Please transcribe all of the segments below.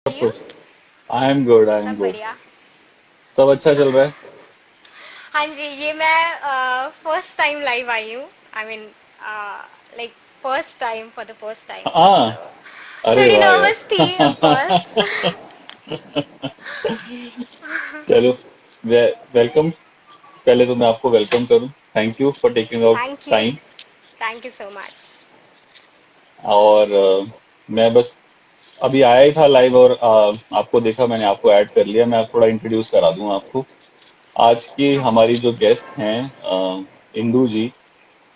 you? I am good, I am सब good. बढ़िया। सब अच्छा चल रहा है। हाँ जी, ये मैं फर्स्ट टाइम लाइव आई हूँ। I mean like first time for the first time. हाँ। सो अरे थोड़ी वाह नर्वस थी ऑफ कोर्स। यार। चलो, वेलकम। पहले तो मैं आपको वेलकम करूं। Thank you for taking out thank you. Time. Thank you so much. और मैं बस अभी आया ही था लाइव और आपको देखा, मैंने आपको ऐड कर लिया। मैं आप थोड़ा इंट्रोड्यूस करा दूं आपको। आज की हाँ जी। हमारी जो गेस्ट हैं, Indu ji.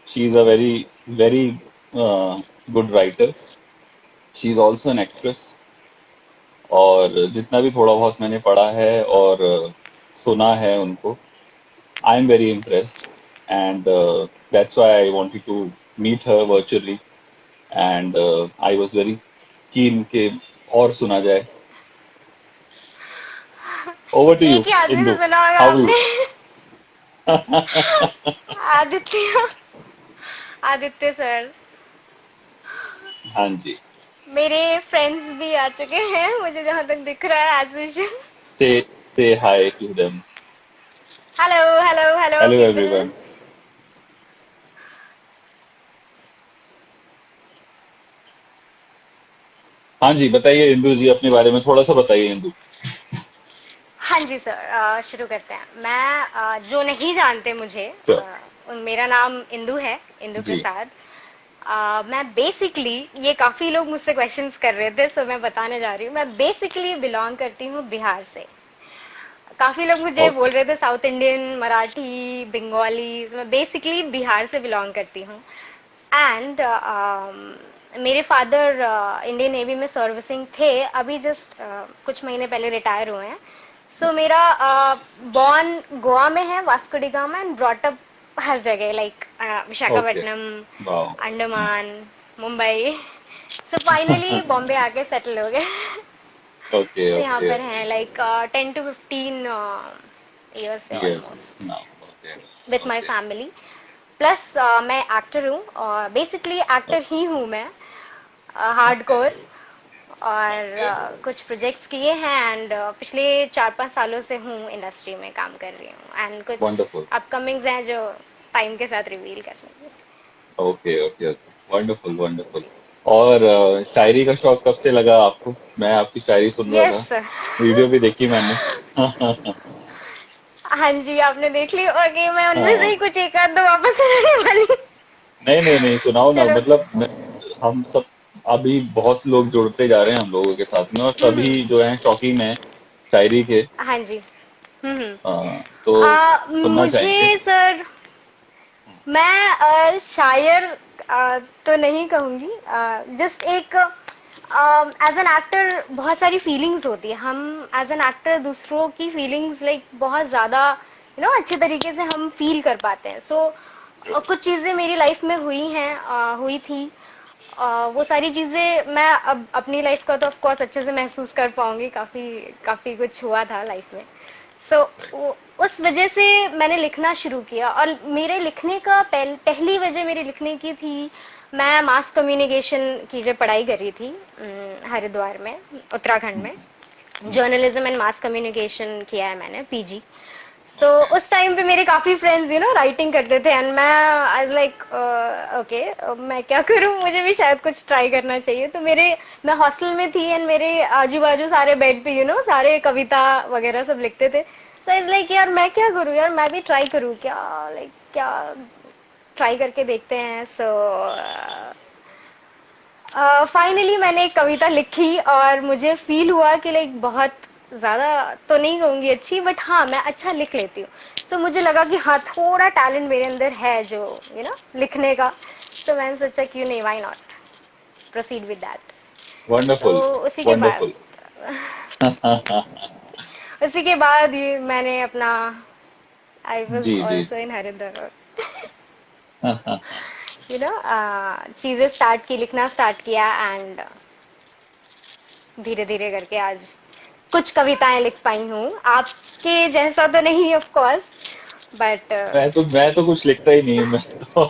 She is a very very good writer. She is also an actress. और जितना भी थोड़ा बहुत मैंने पढ़ा है और सुना है उनको, I am very impressed. And that's why I wanted to meet her virtually. And I was very keen के और सुना जाए। ओवर टू यू एक ही आदमी से इंदु। सुना होगा हाउ यू? आपने। आदित्य। आदित्य सर। हाँ जी। मेरे फ्रेंड्स भी आ चुके हैं, मुझे जहां तक दिख रहा है as usual. Say say hi to them. Hello hello hello hello people. Everyone. हाँ जी, बताइए इंदु जी, अपने बारे में थोड़ा सा बताइए इंदु। हाँ जी सर, शुरू करते हैं। मैं जो नहीं जानते मुझे, Sure। मेरा नाम इंदु है, इंदु जी। प्रसाद। मैं बेसिकली, ये काफी लोग मुझसे क्वेश्चंस कर रहे थे, सो मैं बताने जा रही हूँ। मैं बेसिकली बिलोंग करती हूँ बिहार से। काफी लोग मुझे बोल ओके। रहे थे साउथ इंडियन, मराठी, बंगाली। मैं बेसिकली बिहार से बिलोंग करती हूँ। एंड मेरे फादर इंडियन नेवी में सर्विसिंग थे, अभी जस्ट कुछ महीने पहले रिटायर हुए हैं। सो मेरा बॉर्न गोवा में है, Vasco da Gama, and brought up जगह, लाइक ओके। विशाखापट्टनम, वाह। अंडमान, मुंबई। सो फाइनली बॉम्बे आके सेटल हो गए। ओके सो यहाँ ओके पर ओके। हैं लाइक 10 to 15 ईयर्स से Years almost now. Okay. With my Okay. Family. Plus मैं एक्टर हूँ, और बेसिकली एक्टर ही हूँ मैं, हार्डकोर। Okay. और Okay. कुछ प्रोजेक्ट्स किए हैं, एंड पिछले 4-5 सालों से हूँ इंडस्ट्री में काम कर रही हूँ, एंड कुछ Wonderful. अपकमिंग्स हैं जो टाइम के साथ रिवील कर लेंगे। Okay. Okay. Okay. Wonderful. Wonderful. जी। और शायरी का शौक कब से लगा आपको? मैं आपकी शायरी सुन रहा यस था। सर। वीडियो भी देखी मैंने। हाँ जी, आपने देख ली। ओके, मैं उनमें से हाँ। ही कुछ एक आध दो वापस सुनाने वाली हूँ। नहीं नहीं नहीं, सुनाओ ना। चलो। मतलब हम सब अभी बहुत लोग जुड़ते जा रहे हैं हम लोगों के साथ में, और हम्म। सभी जो हैं शौकीन हैं शायरी के। हाँ जी। हम्म। तो सुनना चाहेंगे। मुझे सर, मैं शायर तो नहीं कहूंगी। जस्ट एक एज एन एक्टर बहुत सारी फीलिंग्स होती है। हम एज एन एक्टर दूसरों की फीलिंग्स लाइक बहुत ज़्यादा अच्छे तरीके से हम फील कर पाते हैं। सो कुछ चीज़ें मेरी लाइफ में हुई हैं, हुई थी। वो सारी चीज़ें मैं अब अपनी लाइफ का तो ऑफ कोर्स अच्छे से महसूस कर पाऊंगी। काफ़ी काफ़ी कुछ हुआ था लाइफ में। सो उस वजह से मैंने लिखना शुरू किया। और मेरे लिखने का पहली वजह मेरी लिखने की थी, मैं मास कम्युनिकेशन की जो पढ़ाई कर रही थी हरिद्वार में, उत्तराखंड में। जर्नलिज्म एंड मास कम्युनिकेशन किया है मैंने, पीजी। So okay. उस टाइम पे मेरे काफी फ्रेंड्स राइटिंग करते थे, एंड मैं आई वाज लाइक ओके, मैं क्या करूं, मुझे भी शायद कुछ ट्राई करना चाहिए। तो मैं हॉस्टल में थी, एंड मेरे आजू बाजू सारे बेड पे सारे कविता वगैरह सब लिखते थे। सो आई वाज लाइक यार मैं क्या करूं, यार मैं भी ट्राई करूं क्या, लाइक क्या ट्राई करके देखते हैं। सो फाइनली मैंने एक कविता लिखी, और मुझे फील हुआ कि लाइक बहुत ज्यादा तो नहीं कहूंगी अच्छी, बट हाँ मैं अच्छा लिख लेती हूँ। सो मुझे लगा कि हाँ थोड़ा टैलेंट मेरे अंदर है जो लिखने का। सो मैंने सोचा क्यों नहीं, why not proceed with that. तो वंडरफुल। उसी के बाद वंडरफुल। उसी के बाद ये मैंने अपना, आई वॉज जी जी ऑल्सो इन हरिद्वार, चीजें स्टार्ट की, लिखना स्टार्ट किया, एंड धीरे धीरे करके आज कुछ कविताएं लिख पाई हूँ। आपके जैसा तो नहीं ऑफ कोर्स, बट मैं तो कुछ लिखता ही नहीं हूँ मैं तो।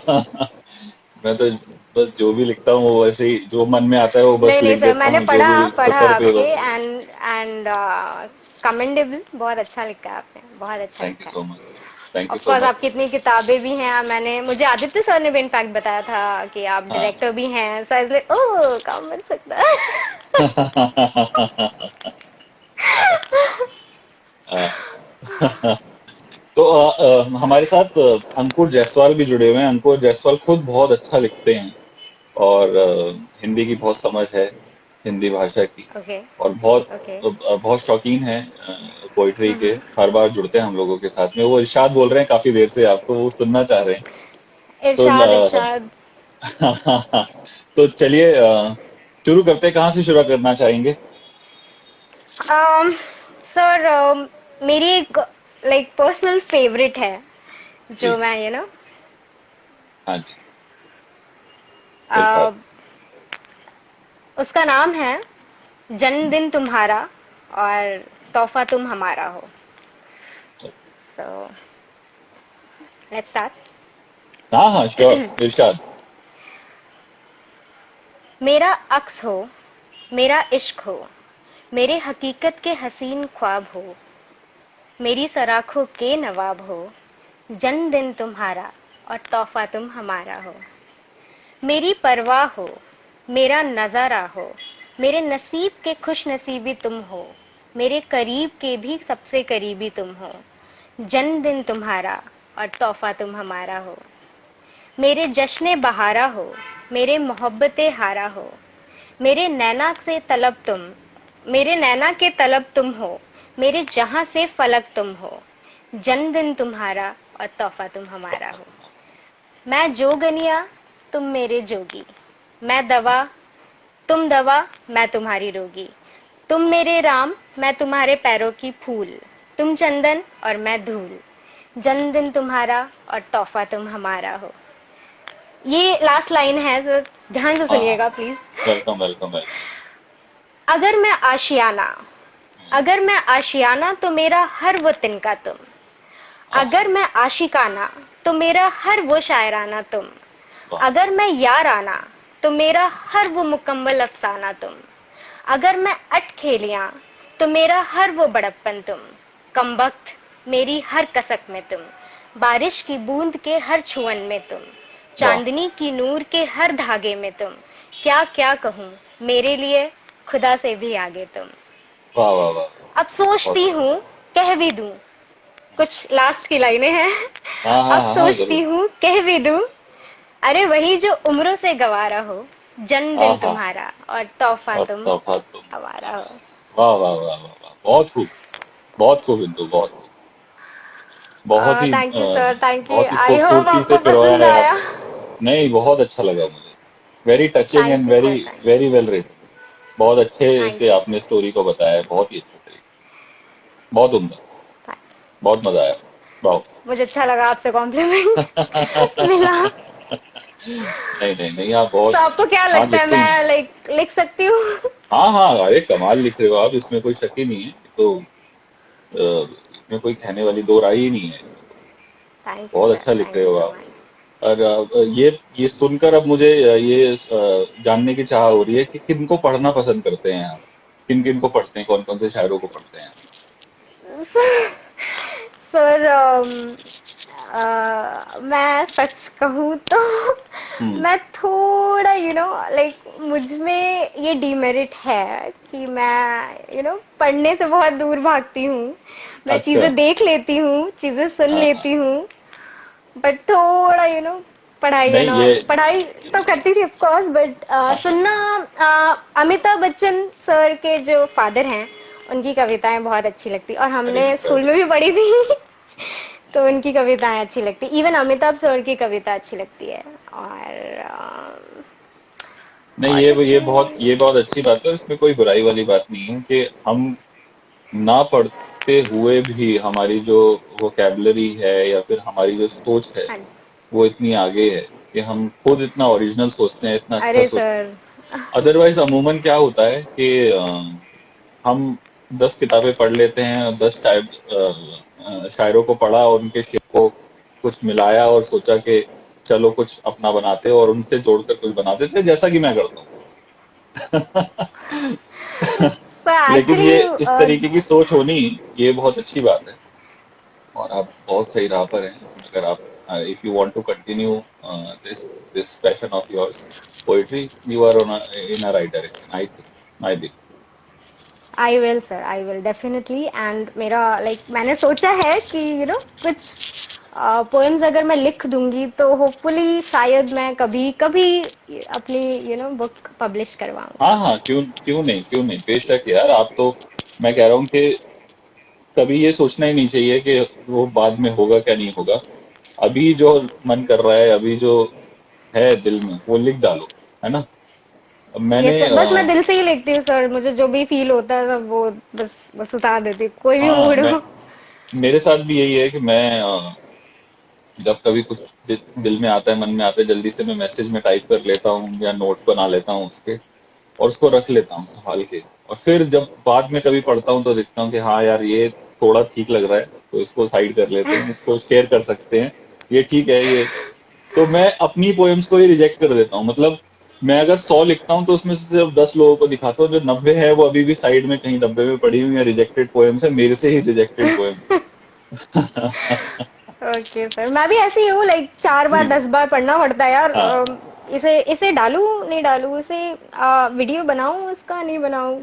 मैं तो बस जो भी लिखता हूँ वो वैसे ही जो मन में आता है वो बस नहीं नहीं लिख सर, देता मैंने हूँ, जो पढ़ा भी पढ़ा पेपर पे आपके, बस। एंड कमेंडेबल, बहुत अच्छा लिखा है आपने, बहुत अच्छा थैंक यू लिखा है। सो much. Thank you of so course much. आपकी इतनी किताबें भी हैं, मैंने मुझे आदित्य सर ने भी इनफैक्ट बताया था कि आप हाँ। डायरेक्टर भी हैं, सो इसलिए ओह काम बन सकता है। तो हमारे साथ अंकुर जायसवाल भी जुड़े हुए हैं। अंकुर जायसवाल खुद बहुत अच्छा लिखते हैं और हिंदी की बहुत समझ है, हिंदी भाषा की। ओके और बहुत ओके। बहुत शौकीन है पोइट्री के। हर बार जुड़ते हैं हम लोगों के साथ में। वो इरशाद बोल रहे हैं काफी देर से, आपको वो सुनना चाह रहे हैं। तो इरशाद इरशाद। तो चलिए शुरू करते हैं। कहाँ से शुरू करना चाहेंगे? सर मेरी एक लाइक पर्सनल फेवरेट है, जो जी। मैं हाँ जी। इरशाद। uh, उसका नाम है जन्मदिन तुम्हारा और तोहफा तुम हमारा हो। So let's start. हाँ हाँ, श्योर, इरशाद। मेरा अक्स हो, मेरा इश्क हो, मेरे हकीकत के हसीन ख्वाब हो, मेरी सराखों के नवाब हो, जन्मदिन तुम्हारा और तोहफा तुम हमारा हो। मेरी परवाह हो, मेरा नजारा हो, मेरे नसीब के खुश नसीबी तुम हो, मेरे करीब के भी सबसे करीबी तुम हो, जन्मदिन तुम्हारा और तोहफा तुम हमारा हो। मेरे जश्न बहारा हो, मेरे मोहब्बते हारा हो, मेरे नैना से तलब तुम, मेरे नैना के तलब तुम हो, मेरे जहां से फलक तुम हो, जन्मदिन तुम्हारा और तोहफा तुम हमारा हो। मैं जोगनिया, तुम मेरे जोगी, मैं दवा, तुम दवा, मैं तुम्हारी रोगी, तुम मेरे राम, मैं तुम्हारे पैरों की फूल, तुम चंदन और मैं धूल, जन्मदिन तुम्हारा और तोहफा तुम हमारा हो। ये लास्ट लाइन है सर, ध्यान से हाँ हाँ। सुनिएगा प्लीज। Welcome welcome welcome. अगर मैं आशियाना, अगर मैं आशियाना तो मेरा हर वो तिनका तुम, हाँ हाँ। अगर मैं आशिकाना तो मेरा हर वो शायराना तुम, वाह। अगर मैं याराना तो मेरा हर वो मुकम्मल अफसाना तुम, अगर मैं अट खेलियां तो मेरा हर वो बड़प्पन तुम, कमबख्त मेरी हर कसक में तुम, बारिश की बूंद के हर छुअन में तुम, वाह चांदनी की नूर के हर धागे में तुम, क्या क्या कहूँ मेरे लिए खुदा से भी आगे तुम। वाह वाह वाह। अब सोचती बहुत। हूँ कह भी दूं, कुछ लास्ट की लाइनें हैं। हाँ हाँ अब हाँ हाँ, सोचती जरूर। हूँ कह भी दूं, अरे वही जो उम्रों से गवारा हो, हाँ जन्मदिन हाँ। तुम्हारा और तोहफा और तुम तोहफा तुम हमारा हो। हमारा। वाह वाह वाह वाह वाह, बहुत खूब। बहुत खूब इंदु, बहुत खूब। Thank you sir, thank you, बहुत ही आई होप खूबसूरती से आपको पिरोया पसंद है आया। आपने। नहीं, बहुत अच्छा लगा मुझे। Very touching thank and you very sir, very well written. बहुत अच्छे थैंक से यू आपने स्टोरी को बताया है, बहुत ही अच्छे तरीके। बहुत उम्दा। सर। बहुत मजा आया। वाह। मुझे अच्छा लगा आपसे कॉम्प्लीमेंट मिला। नहीं नहीं नहीं, आप तो बहुत। आपको क्या हाँ, लगता है, लिखती हैं। मैं लाइक लिख सकती हूँ? हाँ हाँ, अरे कमाल लिख रहे हो आप, इसमें कोई शक ही नहीं है। ये तो इसमें कोई कहने वाली दो राय ही नहीं है इसमें तो। थैंक यू बहुत सर, अच्छा लिख थैंक रहे यू हो सो आप। मच। और ये सुनकर अब मुझे ये जानने की चाह हो रही है कि किन को पढ़ना पसंद करते हैं आप। किन किन को पढ़ते हैं, कौन कौन से शायरों को पढ़ते हैं आप? सर मैं सच कहूँ तो हम्म। मैं थोड़ा लाइक मुझ में ये डीमेरिट है कि मैं पढ़ने से बहुत दूर भागती हूँ। मैं अच्छा। चीजें देख लेती हूँ, चीजें सुन हाँ हाँ। लेती हूँ, बट थोड़ा पढ़ाई नहीं ये। पढ़ाई तो करती थी ऑफ कोर्स, बट हाँ हाँ। सुनना, अमिताभ बच्चन सर के जो फादर हैं उनकी कविताएं बहुत अच्छी लगती, और वेरी हमने गुड स्कूल वेरी में भी पढ़ी थी। तो उनकी कविताएं अच्छी लगती, इवन अमिताभ सर की कविता अच्छी लगती है। और नहीं, ऑनेस्टली ये बहुत अच्छी बात है। इसमें कोई बुराई वाली बात नहीं है कि हम ना पढ़ते हुए भी हमारी जो वोकैबुलरी है या फिर हमारी जो सोच है हाँ जी। वो इतनी आगे है कि हम खुद इतना ओरिजिनल सोचते हैं, इतना अच्छा अरे सोचते हैं। सर। अदरवाइज अमूमन क्या होता है कि हम 10 किताबें पढ़ लेते हैं और 10 शायरों को पढ़ा और उनके शेर को कुछ मिलाया और सोचा कि चलो कुछ अपना बनाते और उनसे जोड़कर कुछ बनाते थे, जैसा कि मैं करता हूँ। So लेकिन ये actually, इस तरीके की सोच होनी, ये बहुत अच्छी बात है। और आप बहुत सही राह पर हैं। अगर आप, if you want to continue this this passion of yours, poetry, you are on in a right direction, I think, I believe. I will sir, I will definitely. And मेरा मैंने सोचा है कि कुछ पोएम्स अगर मैं लिख दूंगी तो होपफुली शायद मैं कभी कभी अपनी बुक पब्लिश करवाऊं। हाँ हाँ, क्यों क्यों नहीं, क्यों नहीं, बेशक यार। आप तो, मैं कह रहा हूँ कि कभी ये सोचना ही नहीं चाहिए कि वो बाद में होगा क्या नहीं होगा। अभी जो मन कर रहा है, अभी जो है दिल में, वो लिख डालो, है ना। अब ये मैंने सर, बस मैं दिल से ही लिखती हूँ सर, मुझे जो भी फील होता है सब वो बस बस उतार देती हूँ, कोई भी हाँ, मूड मैं, हो। मेरे साथ भी यही है कि मैं, जब कभी कुछ दिल में आता है, मन में आता है, जल्दी से मैं मैसेज में टाइप कर लेता हूँ या नोट्स बना लेता हूँ उसके, और उसको रख लेता हूँ संभाल के। और फिर जब बाद में कभी पढ़ता हूँ तो देखता हूँ कि हाँ यार, ये थोड़ा ठीक लग रहा है, तो इसको साइड कर लेते हैं, इसको शेयर कर सकते हैं, ये ठीक है ये। तो मैं अपनी पोएम्स को ही रिजेक्ट कर देता हूँ। मतलब मैं अगर 100 लिखता हूँ तो उसमें से सिर्फ 10 लोगों को दिखाता हूँ, जो 90 है वो अभी भी साइड में कहीं डब्बे में पड़ी हुई है, रिजेक्टेड पोएम्स है, मेरे से ही रिजेक्टेड पोएम। ओके सर, मैं भी ऐसी हूँ, 4 बार जी। 10 बार पढ़ना पड़ता है यार। हाँ इसे इसे डालूं नहीं डालूं, इसे वीडियो बनाऊं इसका नहीं बनाऊं,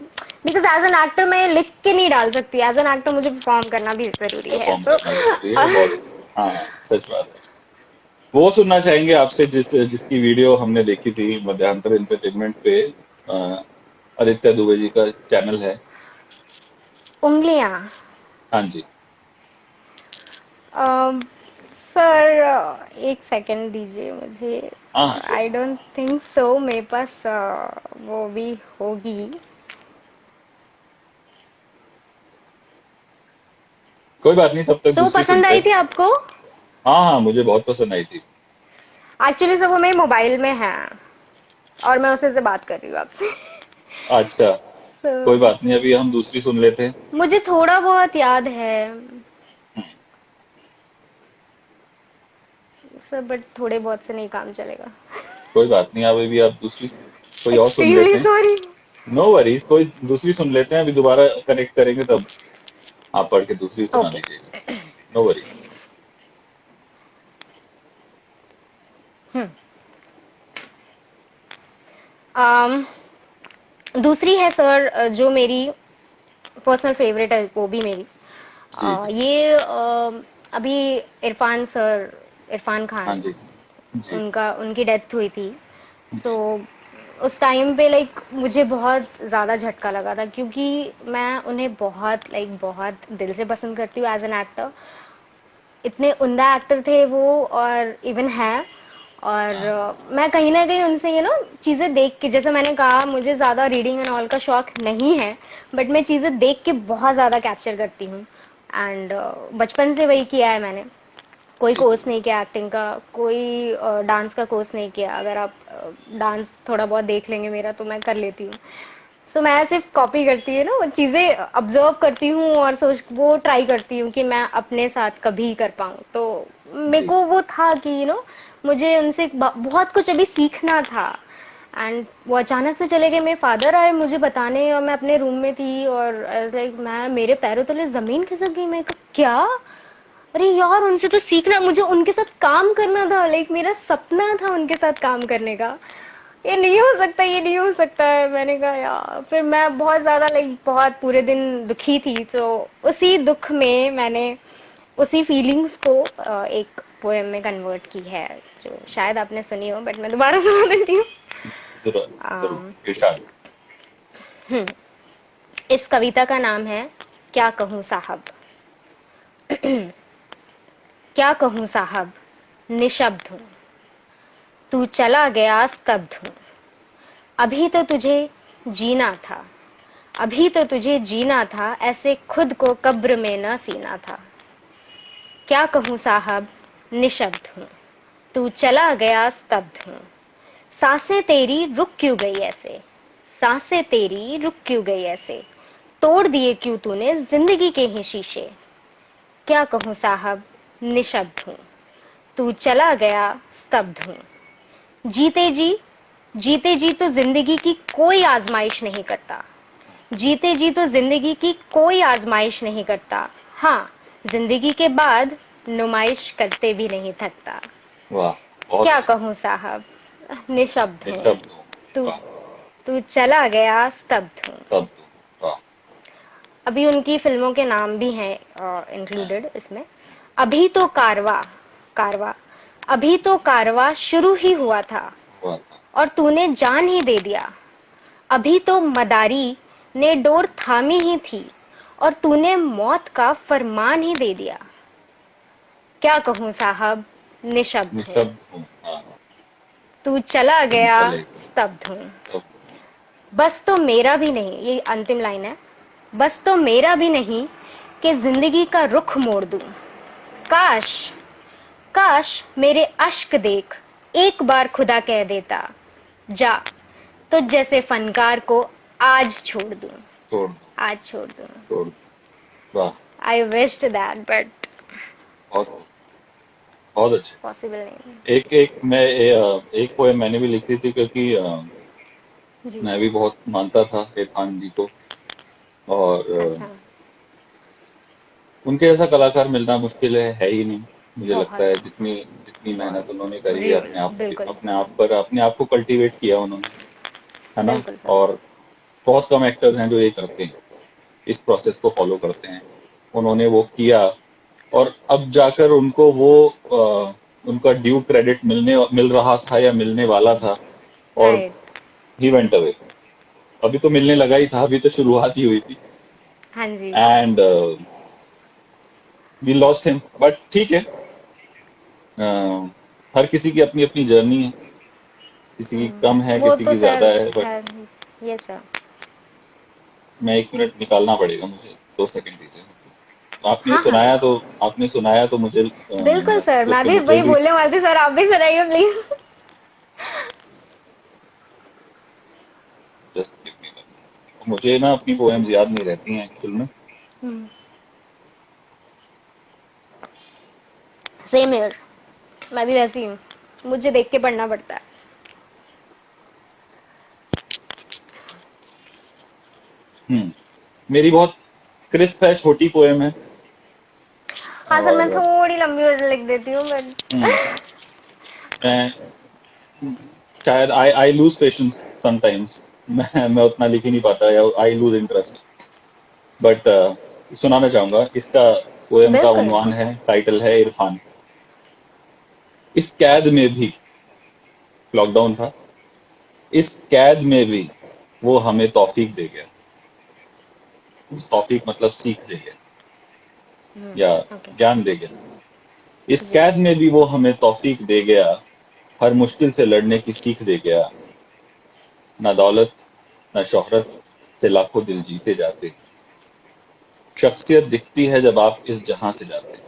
बिकॉज एज एन एक्टर मैं लिख के नहीं डाल सकती, एज एन एक्टर मुझे परफॉर्म करना भी जरूरी है। परफॉर्म करना जरूरी है बहुत। हाँ, सच बात है। वो सुनना चाहेंगे आपसे जिसकी वीडियो हमने देखी थी मध्यांतर एंटरटेनमेंट पे। अ, आदित्य दुबे जी का चैनल है। उंगलियां। हाँ जी। सर एक सेकंड दीजिए मुझे। हाँ हाँ, sure. I don't think so मेरे पास वो भी होगी। कोई बात नहीं, तब तक सो दूसरी पसंद सुनते आई हैं। थी आपको? हाँ हाँ, मुझे बहुत पसंद आई थी। एक्चुअली सर वो मेरे मोबाइल में है और मैं उसे से बात कर रही हूँ आपसे। अच्छा, So, कोई बात नहीं, अभी हम दूसरी सुन लेते हैं। मुझे थोड़ा बहुत याद है सर, बट थोड़े बहुत से नहीं काम चलेगा। कोई बात नहीं, अभी भी आप दूसरी कोई और सुन लेते एक्सट्रीमली हैं। सॉरी। नो वरीज, कोई दूसरी सुन लेते हैं, अभी दोबारा कनेक्ट करेंगे तब आप पढ़ के दूसरी सुना ओके। दीजिएगा। No worries. दूसरी है सर, जो मेरी पर्सनल फेवरेट है वो भी मेरी। जी जी। ये अभी इरफान सर, इरफान हाँ खान, जी। जी उनका उनकी डेथ हुई थी। सो जी। उस टाइम पे मुझे बहुत ज़्यादा झटका लगा था, क्योंकि मैं उन्हें बहुत बहुत दिल से पसंद करती हूँ एज एन एक्टर। इतने उम्दा एक्टर थे वो, और इवन है। और हाँ मैं कहीं ना कहीं उनसे चीज़ें देख के, जैसे मैंने कहा मुझे ज़्यादा रीडिंग एंड ऑल का शौक नहीं है, बट मैं चीज़ें देख के बहुत ज़्यादा कैप्चर करती हूँ। एंड बचपन से वही किया है मैंने। कोई जी कोर्स नहीं किया एक्टिंग का, कोई डांस का कोर्स नहीं किया। अगर आप डांस थोड़ा बहुत देख लेंगे मेरा तो मैं कर लेती हूँ। सो मैं सिर्फ कॉपी करती हूँ वो चीज़ें ऑब्जर्व करती हूँ और सोच वो ट्राई करती हूँ कि मैं अपने साथ कभी कर पाऊँ। तो मेरे जी। को वो था कि मुझे उनसे बहुत कुछ अभी सीखना था। एंड वो अचानक से चले गए, मेरे फादर आए मुझे बताने, और मैं अपने रूम में थी और मैं, मेरे पैरों तले जमीन खिसक गई। मैं कहा क्या, अरे यार उनसे तो सीखना, मुझे उनके साथ काम करना था, मेरा सपना था उनके साथ काम करने का। ये नहीं हो सकता, ये नहीं हो सकता है। मैंने कहा यार, फिर मैं बहुत ज्यादा बहुत पूरे दिन दुखी थी। तो उसी दुख में मैंने उसी फीलिंग्स को एक पोएम में कन्वर्ट की है, जो शायद आपने सुनी हो, बट मैं दोबारा सुना देती हूँ। जरूर। अम, जरूर इरशाद। इस कविता का नाम है क्या कहूँ साहब। क्या कहूँ साहब, निशब्द हूँ, तू चला गया स्तब्ध हूँ। अभी तो तुझे जीना था, अभी तो तुझे जीना था, ऐसे खुद को कब्र में न सीना था। क्या कहूँ साहब, निशब्द हूँ, तू चला गया स्तब्ध हूँ। सांसें तेरी रुक क्यों गई ऐसे, सांसें तेरी रुक क्यों गई ऐसे, तोड़ दिए क्यों तूने जिंदगी के ही शीशे। क्या कहूँ साहब, निशब्द हूँ, तू चला गया स्तब्ध हूं। जीते जी तो जिंदगी की कोई आजमाइश नहीं करता। जीते जी तो जिंदगी की कोई आजमाइश नहीं करता। हाँ, जिंदगी के बाद नुमाइश करते भी नहीं थकता। वाह, बहुत क्या अच्छा। कहूँ साहब, निशब्द हूँ। निशब्द हूँ। तू वाह, तू चला गया स्तब्ध हूँ। तब तो वाह। अभी उनकी फिल्मों के नाम भी हैं इंक्लूडेड इसमें। अभी तो कारवा, कारवा, अभी तो कारवा शुरू ही हुआ था हुआ था। और तूने जान ही दे दिया। अभी तो मदारी ने डोर थामी ही थी और तूने मौत का फरमान ही दे दिया। क्या कहूँ साहब, निशब्द हूँ। निशब्द हूँ। हाँ, तू चला तुम गया चले गए। स्तब्ध हूँ। तब बस तो मेरा भी नहीं, ये अंतिम लाइन है। बस तो मेरा भी नहीं कि जिंदगी का रुख मोड़ दूं। काश, काश मेरे अश्क देख एक बार खुदा कह देता, जा तो जैसे फनकार को आज छोड़ दूं। छोड़ दो, आज छोड़ दूं। छोड़ दो। वाह, आई विश्ड दैट बट बहुत खूब, बहुत अच्छे। पॉसिबल नहीं। एक एक मैं एक पोएम मैंने भी लिखी थी, क्योंकि जी। मैं भी बहुत मानता था इरफान जी को। और अच्छा। उनके जैसा कलाकार मिलना मुश्किल है ही नहीं। मुझे लगता बहुत है जितनी जितनी मेहनत बहुत उन्होंने करी है रियल, बिल्कुल अपने आप पर, अपने आप को कल्टीवेट किया उन्होंने, है ना। बिल्कुल सर। और बहुत कम एक्टर्स हैं जो ये करते हैं, इस प्रोसेस को फॉलो करते हैं। उन्होंने वो किया, और अब जाकर उनको वो उनका ड्यू क्रेडिट मिल रहा था या मिलने वाला था, और राइट। He went away. अभी तो मिलने लगा ही था, अभी तो शुरुआत ही हुई थी। हाँ जी। And we lost him, but ठीक है। हर किसी की अपनी अपनी जर्नी है, किसी की कम है, वो किसी तो की ज्यादा सर है। बट है। ये सर। मैं 1 मिनट निकालना पड़ेगा मुझे, 2 सेकंड दीजिए। हाँ हाँ, आपने सुनाया तो मुझे बिल्कुल मैं सर, समझो मैं कि भी मुझे वही भी बोलने वाली थी सर, आप भी सुनाइए please. Just give me one. मुझे ना अपनी पोएम्स याद नहीं रहती हैं एक्चुअल में। सेम ईयर, मैं भी वैसी हूँ, मुझे देख के पढ़ना पड़ता है। मेरी बहुत क्रिस्प है, छोटी पोएम है। हाँ सर, मैं और थोड़ी लंबी लिख देती हूँ बट हम्म, मैं शायद आई लूज पेशेंस समटाइम्स। मैं उतना लिख ही नहीं पाता, या आई लूज इंटरेस्ट। बट सुनाना चाहूंगा। इसका पोएम का बिल्कुल। उन्वान है, टाइटल है इरफान। इस कैद में भी, लॉकडाउन था, इस कैद में भी वो हमें तौफीक दे गया। तौफीक मतलब सीख दे गया, या ओके। ज्ञान दे गया। इस जी। कैद में भी वो हमें तौफीक दे गया, हर मुश्किल से लड़ने की सीख दे गया। ना दौलत, ना शोहरत से लाखों दिल जीते जाते। शख्सियत दिखती है जब आप इस जहां से जाते।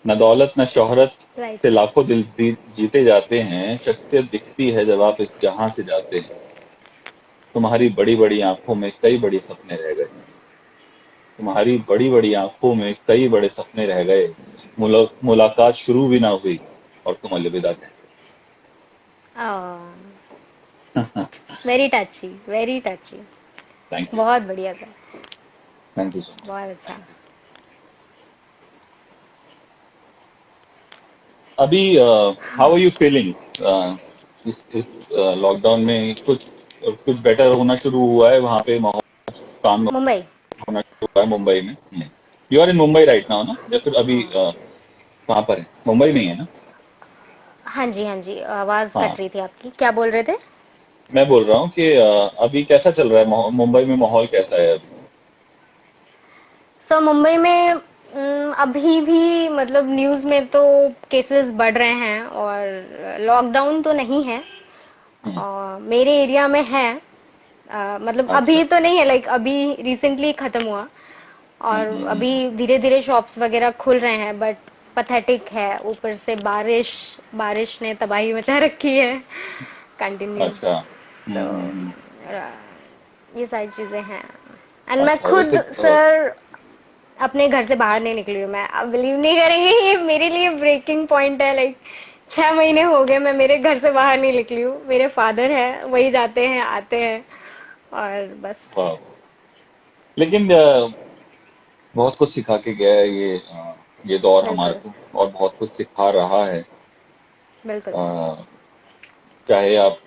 न दौलत न शोहरत से राइट। लाखों दिल जीते जाते हैं। शख्सियत दिखती है जब आप इस जहां से जाते हैं। तुम्हारी बड़ी बड़ी आंखों में कई बड़े सपने रह गए। तुम्हारी बड़ी बड़ी आंखों में कई बड़े सपने रह गए। मुलाकात शुरू भी ना हुई और तुम अलविदा कहते। Very टची, very टची। थैंक यू, बहुत बढ़िया था। Thank you so much. बहुत अच्छा। Thank you. अभी हाउ आर यू फीलिंग? इस लॉकडाउन में कुछ कुछ बेटर होना शुरू हुआ है वहां पे? माहौल काम मुंबई। होना शुरू हुआ है मुंबई में? You are in Mumbai right now ना, या फिर अभी कहाँ पर है? मुंबई में ही है ना? हाँ जी, हाँ जी, आवाज हाँ, कट रही थी आपकी, क्या बोल रहे थे? मैं बोल रहा हूँ कि अभी कैसा चल रहा है मुंबई में? माहौल कैसा है अभी? सो मुंबई में अभी भी मतलब न्यूज़ में तो केसेस बढ़ रहे हैं और लॉकडाउन तो नहीं है। हम्म, और मेरे एरिया में है। मतलब अच्छा। अभी तो नहीं है, लाइक अभी रिसेंटली खत्म हुआ और अभी हम्म। धीरे धीरे शॉप्स वगैरह खुल रहे हैं बट पथेटिक है, ऊपर से बारिश, बारिश ने तबाही मचा रखी है कंटिन्यू। अच्छा। सो ये सारी चीजें हैं। एंड मैं अच्छा, वैसे खुद सर अपने घर से बाहर नहीं निकली हूँ मैं। आप बिलीव नहीं करेंगे, ये मेरे लिए ब्रेकिंग पॉइंट है। लाइक 6 महीने हो गए मैं मेरे घर से बाहर नहीं निकली हूँ। मेरे फादर है, वही जाते हैं आते हैं, और बस। वाह। लेकिन बहुत कुछ सिखा के गया है ये दौर हमारे बिल्कुल को, और बहुत कुछ सिखा रहा है। बिल्कुल। अ, चाहे आप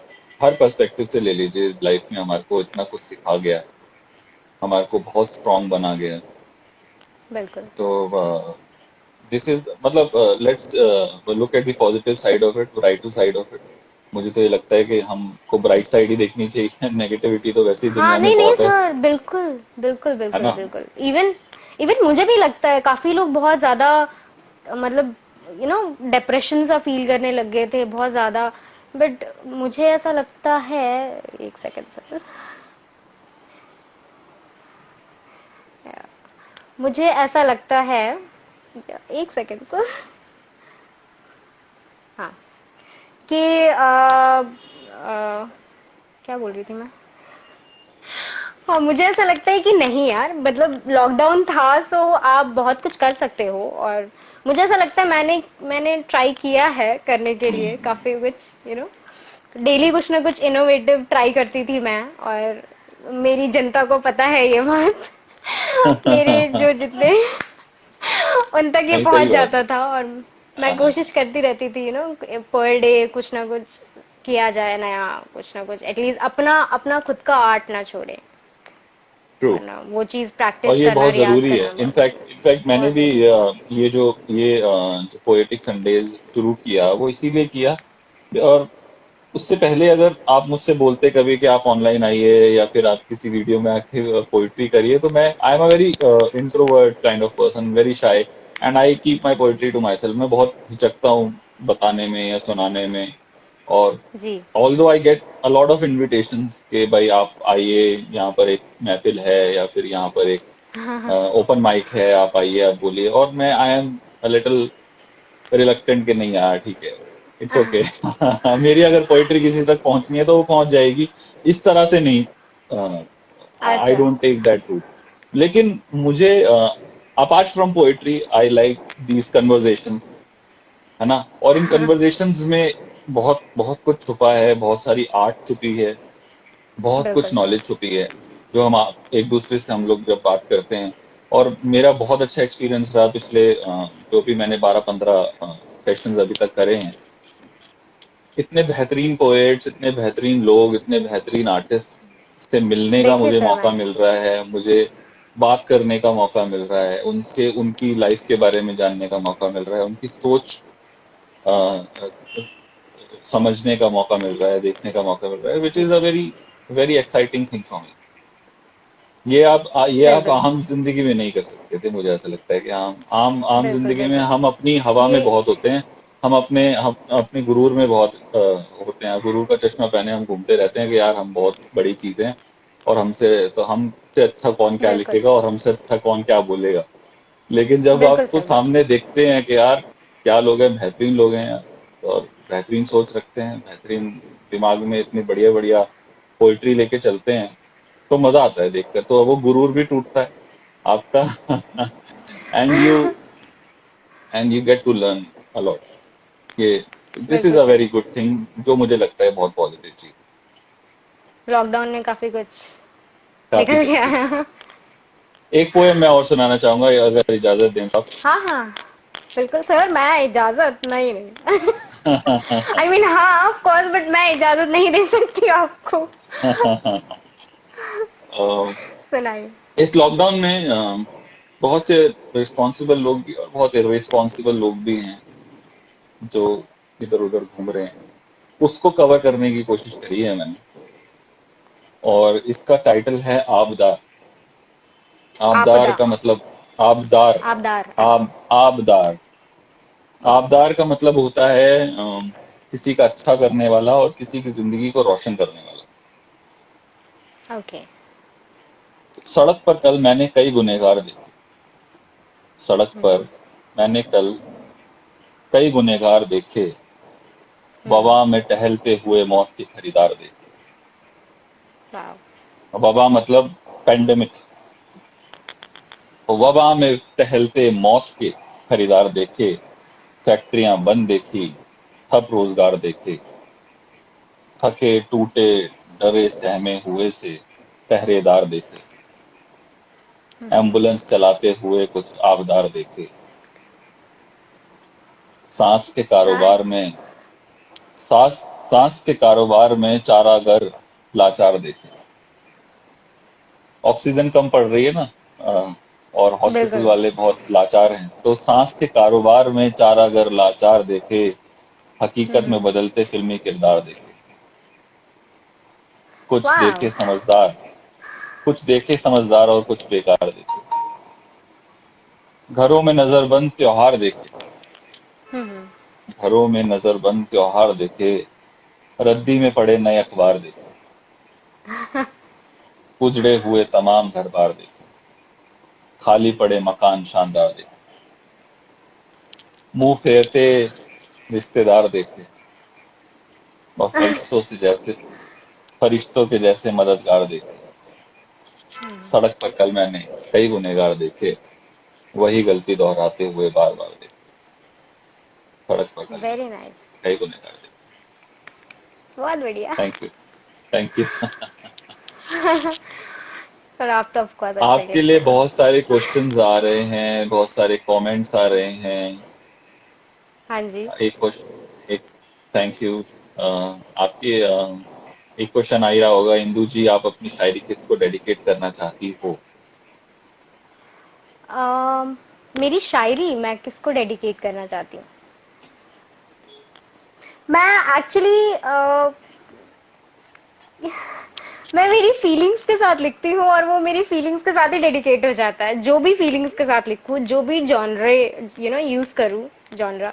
हर पर्सपेक्टिव से ले लीजिए, लाइफ में हमारे को इतना कुछ सिखा गया है, हमारे को बहुत स्ट्रांग बना गया है। बिल्कुल। तो दिस इज मतलब, let's look at the positive side of it, brighter side of it. मुझे तो ये लगता है कि हमको ब्राइट साइड ही देखनी चाहिए। नेगेटिविटी तो वैसे ही हाँ, दुनिया में नहीं नहीं बहुत सर, बिल्कुल बिल्कुल है बिल्कुल ना। बिल्कुल। इवन इवन मुझे भी लगता है काफी लोग बहुत ज्यादा, मतलब डिप्रेशन सा फील करने लग गए थे बहुत ज्यादा। बट मुझे ऐसा लगता है, एक सेकंड सर, मुझे ऐसा लगता है, एक सेकंड सर, हाँ, कि क्या बोल रही थी मैं? हाँ, मुझे ऐसा लगता है कि नहीं यार, मतलब लॉकडाउन था सो आप बहुत कुछ कर सकते हो। और मुझे ऐसा लगता है मैंने ट्राई किया है करने के लिए काफी कुछ, डेली कुछ ना कुछ इनोवेटिव ट्राई करती थी मैं। और मेरी जनता को पता है ये बात। मेरे जो जितने उन तक ये नहीं, पहुंच सही बात जाता है। था। और मैं हाँ, हाँ। कोशिश करती रहती थी, पर डे कुछ ना कुछ किया जाए नया, कुछ ना कुछ एटलीस्ट अपना अपना खुद का आर्ट ना छोड़े, ट्रू। है ना, वो चीज और प्रैक्टिस ये करना, बहुत रियाज जरूरी है। करना इनफैक्ट मैंने बहुत भी जरूरी है। जो पोएटिक संडेज शुरू किया वो इसीलिए किया। और उससे पहले अगर आप मुझसे बोलते कभी कि आप ऑनलाइन आइए या फिर आप किसी वीडियो में आके पोइट्री करिए, तो मैं I am a very introvert kind of person, very shy, and I keep my poetry to my myself बहुत हिचकता हूँ बताने में या सुनाने में। और जी। Although I get a lot of invitations कि भाई आप आइए, यहाँ पर एक महफिल है या फिर यहाँ पर एक ओपन माइक है, आप आइए, आप बोलिए। और मैं I am a little reluctant कि नहीं यार, ठीक है, इट्स ओके। मेरी अगर पोइट्री किसी तक पहुंचनी है तो वो पहुंच जाएगी, इस तरह से नहीं। आई अच्छा। Don't take that route. लेकिन मुझे apart from poetry I like these conversations, है ना। और इन कन्वर्जेशंस में बहुत बहुत कुछ छुपा है, बहुत सारी आर्ट छुपी है, बहुत कुछ बिल्कुल। नॉलेज छुपी है, जो एक दूसरे से हम लोग जब बात करते हैं। और मेरा बहुत अच्छा एक्सपीरियंस रहा पिछले जो भी मैंने 12-15 सेशंस अभी तक करे हैं। इतने बेहतरीन पोएट्स, इतने बेहतरीन लोग, इतने बेहतरीन आर्टिस्ट से मिलने का देखिए मुझे सर, मौका मैंने मिल रहा है, मुझे बात करने का मौका मिल रहा है उनसे, उनकी लाइफ के बारे में जानने का मौका मिल रहा है, उनकी सोच अ, अ, समझने का मौका मिल रहा है, देखने का मौका मिल रहा है, विच जी। Is a very very exciting thing for me. ये आप बिल्कुल आम जिंदगी में नहीं कर सकते थे। मुझे ऐसा लगता है कि आम आम आम बिल्कुल जिंदगी में बिल्कुल। हम अपनी हवा ये में बहुत होते हैं। हम अपने गुरूर में बहुत होते हैं, गुरूर का चश्मा पहने हम घूमते रहते हैं कि यार हम बहुत बड़ी चीज हैं, और हमसे अच्छा कौन क्या बिल्कुल लिखेगा और हमसे अच्छा कौन क्या बोलेगा। लेकिन जब बिल्कुल आपको सर, बिल्कुल। सामने देखते हैं कि यार क्या लोग हैं, बेहतरीन लोग हैं यार, और बेहतरीन सोच रखते हैं, बेहतरीन दिमाग में इतनी बढ़िया बढ़िया पोइट्री लेके चलते हैं, तो मजा आता है देखकर, तो वो गुरूर भी टूटता है आपका। And you get to learn a lot. ये दिस इज बिल्कुल a sir, very good thing, जो मुझे लगता है बहुत पॉजिटिव चीज। लॉकडाउन में काफी कुछ काफी निकल कुछ गया सीखा। है। एक पोएम मैं और सुनाना चाहूंगा, अगर इजाजत दें तो हाँ हाँ, बिल्कुल सर, मैं इजाजत नहीं नहीं। आप। आई मीन हाँ, ऑफ कोर्स, बट मैं इजाजत नहीं दे सकती आपको। सुनाइए। इस लॉकडाउन में बहुत से रिस्पॉन्सिबल लोग भी और बहुत इररिस्पॉन्सिबल लोग भी हैं जो इधर उधर घूम रहे हैं। उसको कवर करने की कोशिश करी है मैंने, और इसका टाइटल है आबदार। आबदार आपदा। का मतलब आबदार। आबदार, अच्छा। आबदार। आबदार का मतलब होता है किसी का अच्छा करने वाला और किसी की जिंदगी को रोशन करने वाला। ओके। सड़क पर कल मैंने कई गुनहगार देखे। सड़क पर मैंने कल कई गुनहगार देखे, हम्म। वबा में टहलते हुए मौत के खरीदार देखे। वाह। वबा मतलब पेंडेमिक, वबा में टहलते मौत के खरीदार देखे, फैक्ट्रियां बंद देखी, ठप रोजगार देखे, थके टूटे डरे सहमे हुए से पहरेदार देखे, एम्बुलेंस चलाते हुए कुछ आबदार देखे, सांस के हाँ, कारोबार में सांस सांस के कारोबार में चारागर लाचार देखे। ऑक्सीजन कम पड़ रही है ना, और हॉस्पिटल बिल्कुल। वाले बहुत लाचार हैं, तो सांस के कारोबार में चारागर लाचार देखे, हकीकत में हम्म। बदलते फिल्मी किरदार देखे, कुछ वाह। देखे समझदार कुछ देखे समझदार और कुछ बेकार देखे, घरों में नजरबंद त्योहार देखे, हम्म। घरों में नजरबंद त्योहार देखे, रद्दी में पड़े नए अखबार देखे, उजड़े हुए तमाम घर बार देखे, खाली पड़े मकान शानदार देखे, मुंह फेरते रिश्तेदार देखे, और फरिश्तों के जैसे मददगार देखे। सड़क पर कल मैंने कई गुनहगार देखे, वही गलती दोहराते हुए बार बार देखे। सड़क पर कल मैंने वेरी नाइस। कई गुनहगार देखे। बहुत बढ़िया। Thank you, thank you. पर आप तो ऑफ कोर्स अच्छा ही आपके लिखते लिए हैं। बहुत सारे क्वेश्चंस आ रहे हैं, बहुत सारे कमेंट्स आ रहे हैं। हाँ जी। एक क्वेश्चन, एक थैंक यू। आपके एक क्वेश्चन आ ही रहा होगा, इंदू जी आप अपनी शायरी किसको डेडिकेट करना चाहती हो? अम, मेरी शायरी मैं किसको डेडिकेट करना चाहती हूँ? मैं एक्चुअली मैं मेरी फीलिंग्स के साथ लिखती हूँ और वो मेरी फीलिंग्स के साथ ही डेडिकेट हो जाता है। जो भी फीलिंग्स के साथ लिखूँ, जो भी जॉनरे यूज करूँ, जॉनरा,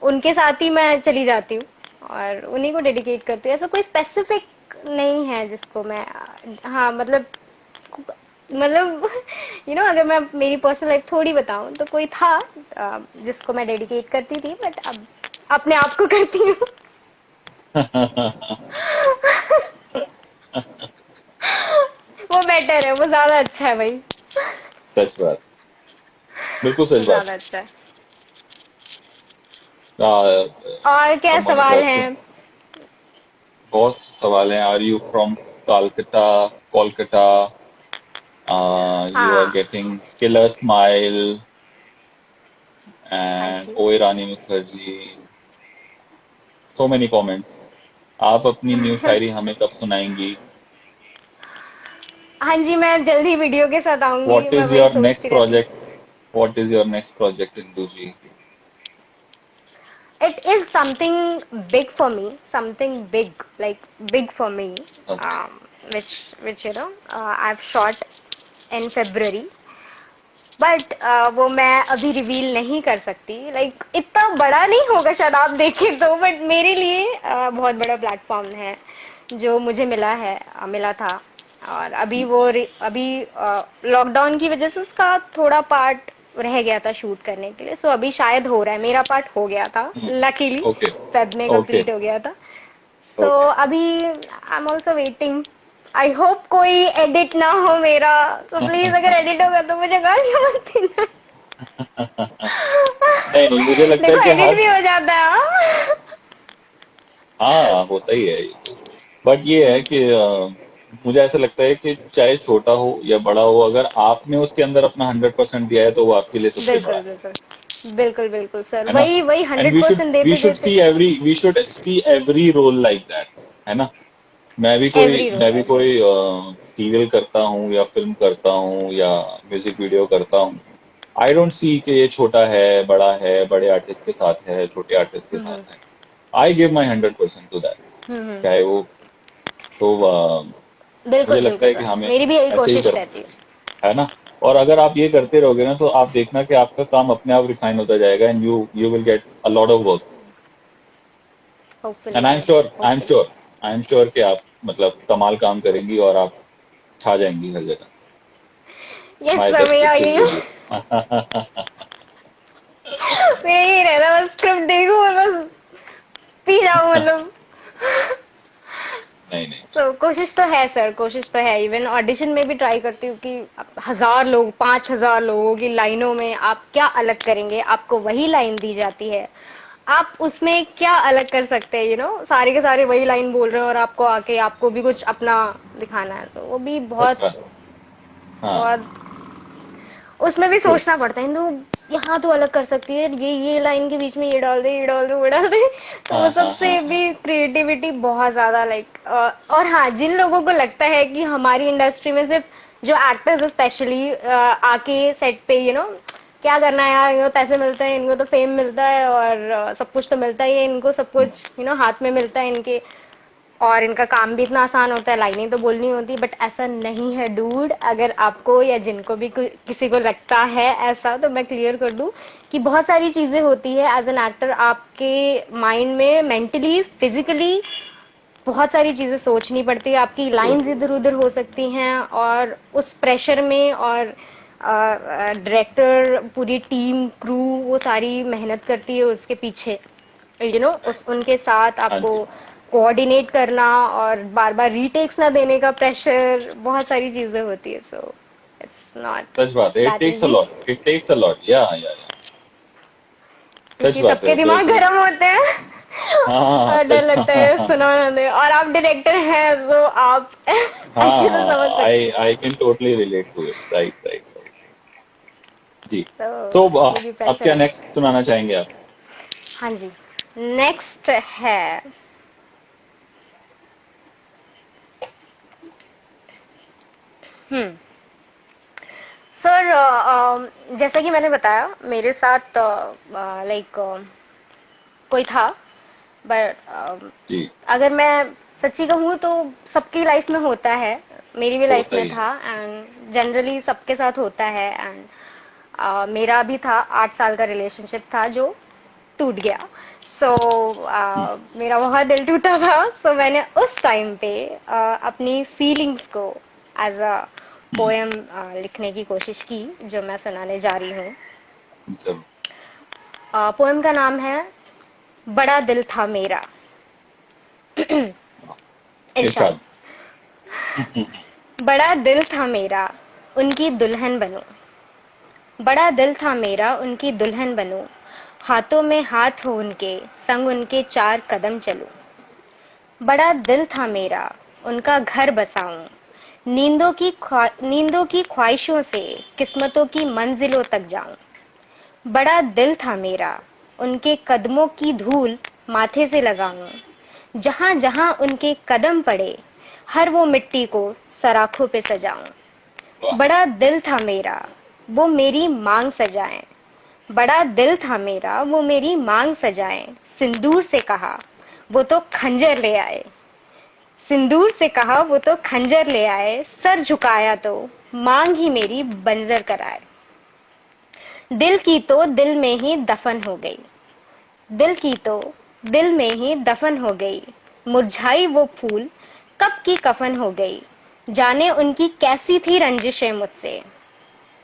उनके साथ ही मैं चली जाती हूँ और उन्हीं को डेडिकेट करती हूँ। ऐसा कोई स्पेसिफिक नहीं है जिसको मैं, हाँ मतलब अगर मैं मेरी पर्सनल लाइफ थोड़ी बताऊं तो कोई था जिसको मैं डेडिकेट करती थी, बट अब अपने आप को करती हूँ। वो बेटर है, वो ज्यादा अच्छा है भाई। सच बात, बिल्कुल वो सच बात। ज्यादा अच्छा है। और क्या someone is सवाल asking, हैं? बहुत सवाल हैं। Are you from Kolkata? Kolkata, you are हाँ। getting killer smile, thank and you. ओए Rani Mukherjee, so many comments। आप अपनी न्यू शायरी हमें कब सुनाएंगी? हाँ जी, मैं जल्द ही वीडियो के साथ आऊंगी, What मैं is वही your सोचती next रहती हूँ। project? What is your next project, Indu ji? It is something big for me, something big, like big for me, Okay, which I've shot in February, but वो मैं अभी reveal नहीं कर सकती। लाइक इतना बड़ा नहीं होगा शायद आप देखें तो, बट मेरे लिए बहुत बड़ा प्लेटफॉर्म है जो मुझे मिला था। और अभी लॉकडाउन की वजह से उसका थोड़ा पार्ट रह गया था शूट करने के लिए, सो अभी शायद हो रहा है। मेरा पार्ट हो गया था लकीली, okay, फेब में okay, कंप्लीट हो गया था। सो okay। अभी I am also waiting. I hope कोई एडिट ना हो मेरा, तो प्लीज अगर एडिट होगा तो मुझे गालियां मत देना। नहीं नहीं, मुझे लगता है देखो कि एडिट हर, भी हो जाता है, हाँ। हाँ होता ही है ये तो। बट ये है कि मुझे ऐसा लगता है कि चाहे छोटा हो या बड़ा हो, अगर आपने उसके अंदर अपना 100% दिया है तो वो आपके लिए सबसे बड़ा बिल्कुल बिल्कुल। बिल्कुल बिल्कुल सर, है ना। वही वही एंड 100% वी देते शुड देते। See every we should see every role like that, है ना। एवरी रोल, मैं भी एवरी कोई रोल। सीरियल करता हूँ या फिल्म करता हूँ या म्यूजिक वीडियो करता हूँ, आई डोंट सी कि ये छोटा है बड़ा है, बड़े आर्टिस्ट के साथ है छोटे आर्टिस्ट के हम्म। साथ है। I give my 100% to that, hmm. चाहे वो, तो मुझे बिल्कुल लगता बिल्कुल है कि सर, हमें मेरी भी यही ऐसे ही कोशिश करना, रहती है। है ना। और अगर आप ये करते रहोगे ना तो आप देखना कि आपका काम अपने आप रिफाइन होता जाएगा, and you will get a lot of work. Hopefully and I am sir, sure, hopefully. I am sure कि आप मतलब कमाल काम करेंगी और आप छा जाएंगी हर जगह। यस माई सर, बेस्ट मेरा विशेस ये विद यू। मेरा यही रहता, बस स्क्रिप्ट देखो और बस पी जाओ मतलब। नहीं नहीं। सो कोशिश तो है सर, कोशिश तो है। इवन ऑडिशन में भी ट्राई करती हूँ कि 1,000 लोग, 5,000 लोगों की लाइनों में आप क्या अलग करेंगे। आपको वही लाइन दी जाती है, आप उसमें क्या अलग कर सकते हैं। सारे के सारे वही लाइन बोल रहे हैं और आपको आके आपको भी कुछ अपना दिखाना है, तो वो भी सच बहुत बात। हाँ। बहुत उसमें भी ट्रू। सोचना पड़ता है। यहाँ तो अलग कर सकती है, ये लाइन के बीच में ये डाल दे, ये डाल दे, वो डाल दे। तो वो हाँ हाँ हाँ सबसे हाँ। भी क्रिएटिविटी बहुत ज्यादा लाइक। और हाँ, जिन लोगों को लगता है कि हमारी इंडस्ट्री में सिर्फ जो एक्टर्स स्पेशली आके सेट पे क्या करना है यार, इनको पैसे मिलते हैं, इनको तो फेम मिलता है और सब कुछ तो मिलता ही है इनको, सब कुछ हाथ में मिलता है इनके, और इनका काम भी इतना आसान होता है, लाइनें तो बोलनी होती। बट ऐसा नहीं है डूड। अगर आपको या जिनको भी किसी को लगता है ऐसा, तो मैं क्लियर कर दूं कि बहुत सारी चीजें होती है एज एन एक्टर। आपके माइंड में मेंटली, फिजिकली बहुत सारी चीजें सोचनी पड़ती है। आपकी ट्रू। लाइंस इधर उधर हो सकती हैं, और उस प्रेशर में, और डायरेक्टर, पूरी टीम, क्रू, वो सारी मेहनत करती है उसके पीछे। उस उनके साथ हाँ आपको जी। कोऑर्डिनेट करना, और बार बार रीटेक्स ना देने का प्रेशर, बहुत सारी चीजें होती है। सो इट्स नॉट सच बात है। It that takes a easy, lot, it takes a lot. या सच क्योंकि बात सबके है दिमाग कि गर्म होते हैं। हाँ हाँ हाँ, और डर सच लगता है हाँ सुना ना दे, और आप डायरेक्टर हैं तो आप अच्छे से समझ हाँ। सकते आई हैं। I can totally relate to it. Right right right. जी। तो तो ये भी अब प्रेशर क्या है। नेक्स्ट सुनाना चाहेंगे आप? हाँ जी, नेक्स्ट है। हम्म सर, जैसा कि मैंने बताया, मेरे साथ लाइक कोई था, बट जी। अगर मैं सच्ची कहूँ तो सबकी लाइफ में होता है, मेरी भी लाइफ होता में ही है। था, एंड जनरली सबके साथ होता है। एंड मेरा भी था, 8 साल का रिलेशनशिप था जो टूट गया। सो मेरा बहुत दिल टूटा था। सो मैंने उस टाइम पे अपनी फीलिंग्स को एज अ हम्म। पोएम लिखने की कोशिश की, जो मैं सुनाने जा रही हूँ। जरूर। पोएम का नाम है बड़ा दिल था मेरा। इरशाद। इरशाद। हम्म। बड़ा दिल था मेरा, उनकी दुल्हन बनूं। बड़ा दिल था मेरा, उनकी दुल्हन बनूं। हाथों में हाथ हो उनके, संग उनके 4 कदम चलूं। बड़ा दिल था मेरा, उनका घर बसाऊं। नींदों की ख्वाहिशों से किस्मतों की मंजिलों तक जाऊं। बड़ा दिल था मेरा, उनके कदमों की धूल माथे से लगाऊं। जहां जहां उनके कदम पड़े, हर वो मिट्टी को सराखों पे सजाऊं। वाह। बड़ा दिल था मेरा, वो मेरी मांग सजाएं। बड़ा दिल था मेरा, वो मेरी मांग सजाएं। सिंदूर से कहा, वो तो खंजर ले आए। सिंदूर से कहा, वो तो खंजर ले आए। सर झुकाया तो मांग ही मेरी बंजर कराए। दिल की तो दिल में ही दफन हो गई। दिल की तो दिल में ही दफन हो गई। मुरझाई वो फूल कब की कफन हो गई। जाने उनकी कैसी थी रंजिशें मुझसे।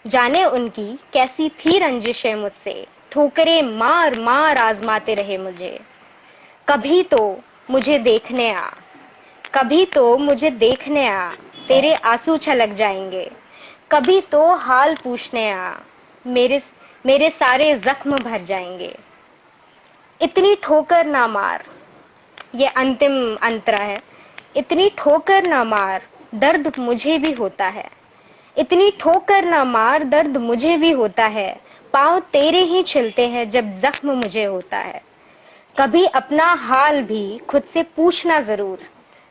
जाने उनकी कैसी थी रंजिशें मुझसे। ठोकरे मार मार आजमाते रहे मुझे। कभी तो मुझे देखने आ, कभी तो मुझे देखने आ। तेरे हाँ। आंसू छलक जाएंगे। कभी तो हाल पूछने आ, मेरे मेरे सारे जख्म भर जाएंगे। इतनी ठोकर ना मार, ये अंतिम अंतरा है। इतनी ठोकर ना मार, दर्द मुझे भी होता है। इतनी ठोकर ना मार, दर्द मुझे भी होता है। पाँव तेरे ही छिलते हैं जब जख्म मुझे होता है। कभी अपना हाल भी खुद से पूछना जरूर।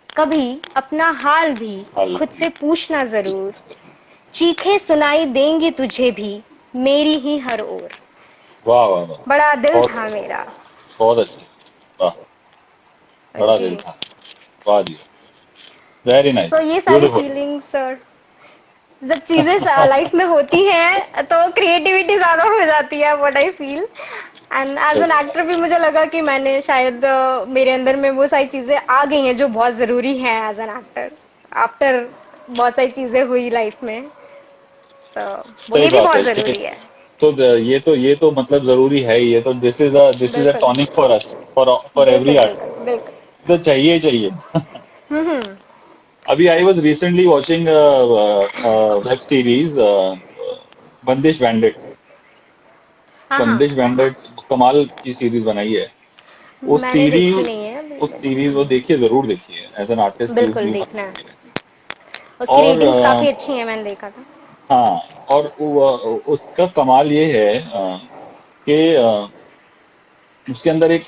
कभी अपना हाल भी हाल खुद भी। से पूछना जरूर। चीखें सुनाई देंगी तुझे भी, मेरी ही हर ओर। वाह वाह वाह। बड़ा दिल बहुत था मेरा। बहुत अच्छा। वाह। बड़ा ओके। दिल था। वाह जी। Very so nice. ये सारी ब्यूटीफुल। फीलिंग्स और जब चीजें लाइफ में होती हैं तो क्रिएटिविटी ज्यादा हो जाती है, what I feel. And as an such actor भी मुझे लगा कि मैंने शायद मेरे अंदर में वो सारी चीजें आ गई हैं जो बहुत जरूरी हैं एज एन एक्टर, आफ्टर बहुत सारी चीजें हुई लाइफ में। सो वो सही ये भी बात बहुत है कि जरूरी है। तो ये तो मतलब जरूरी है ही। ये तो दिस इज अ बिल्कुल tonic for us, for every बिल्कुल आर्ट। बिल्कुल बिल्कुल। तो चाहिए ही चाहिए। हम्म। अभी I was recently watching web series बंदिश बैंडिट। हाँ हाँ। बंदिश बैंडिट कमाल की सीरीज बनाई है। उस मैंने देखी सीरीज नहीं है उस अभी। सीरीज वो देखिए, जरूर देखिए। एज एन आर्टिस्ट यू बिल्कुल यू देखना है। मस्ट। उसकी और रेटिंग्स काफी अच्छी हैं, मैंने देखा था। हाँ, और उसका कमाल ये है कि उसके अंदर एक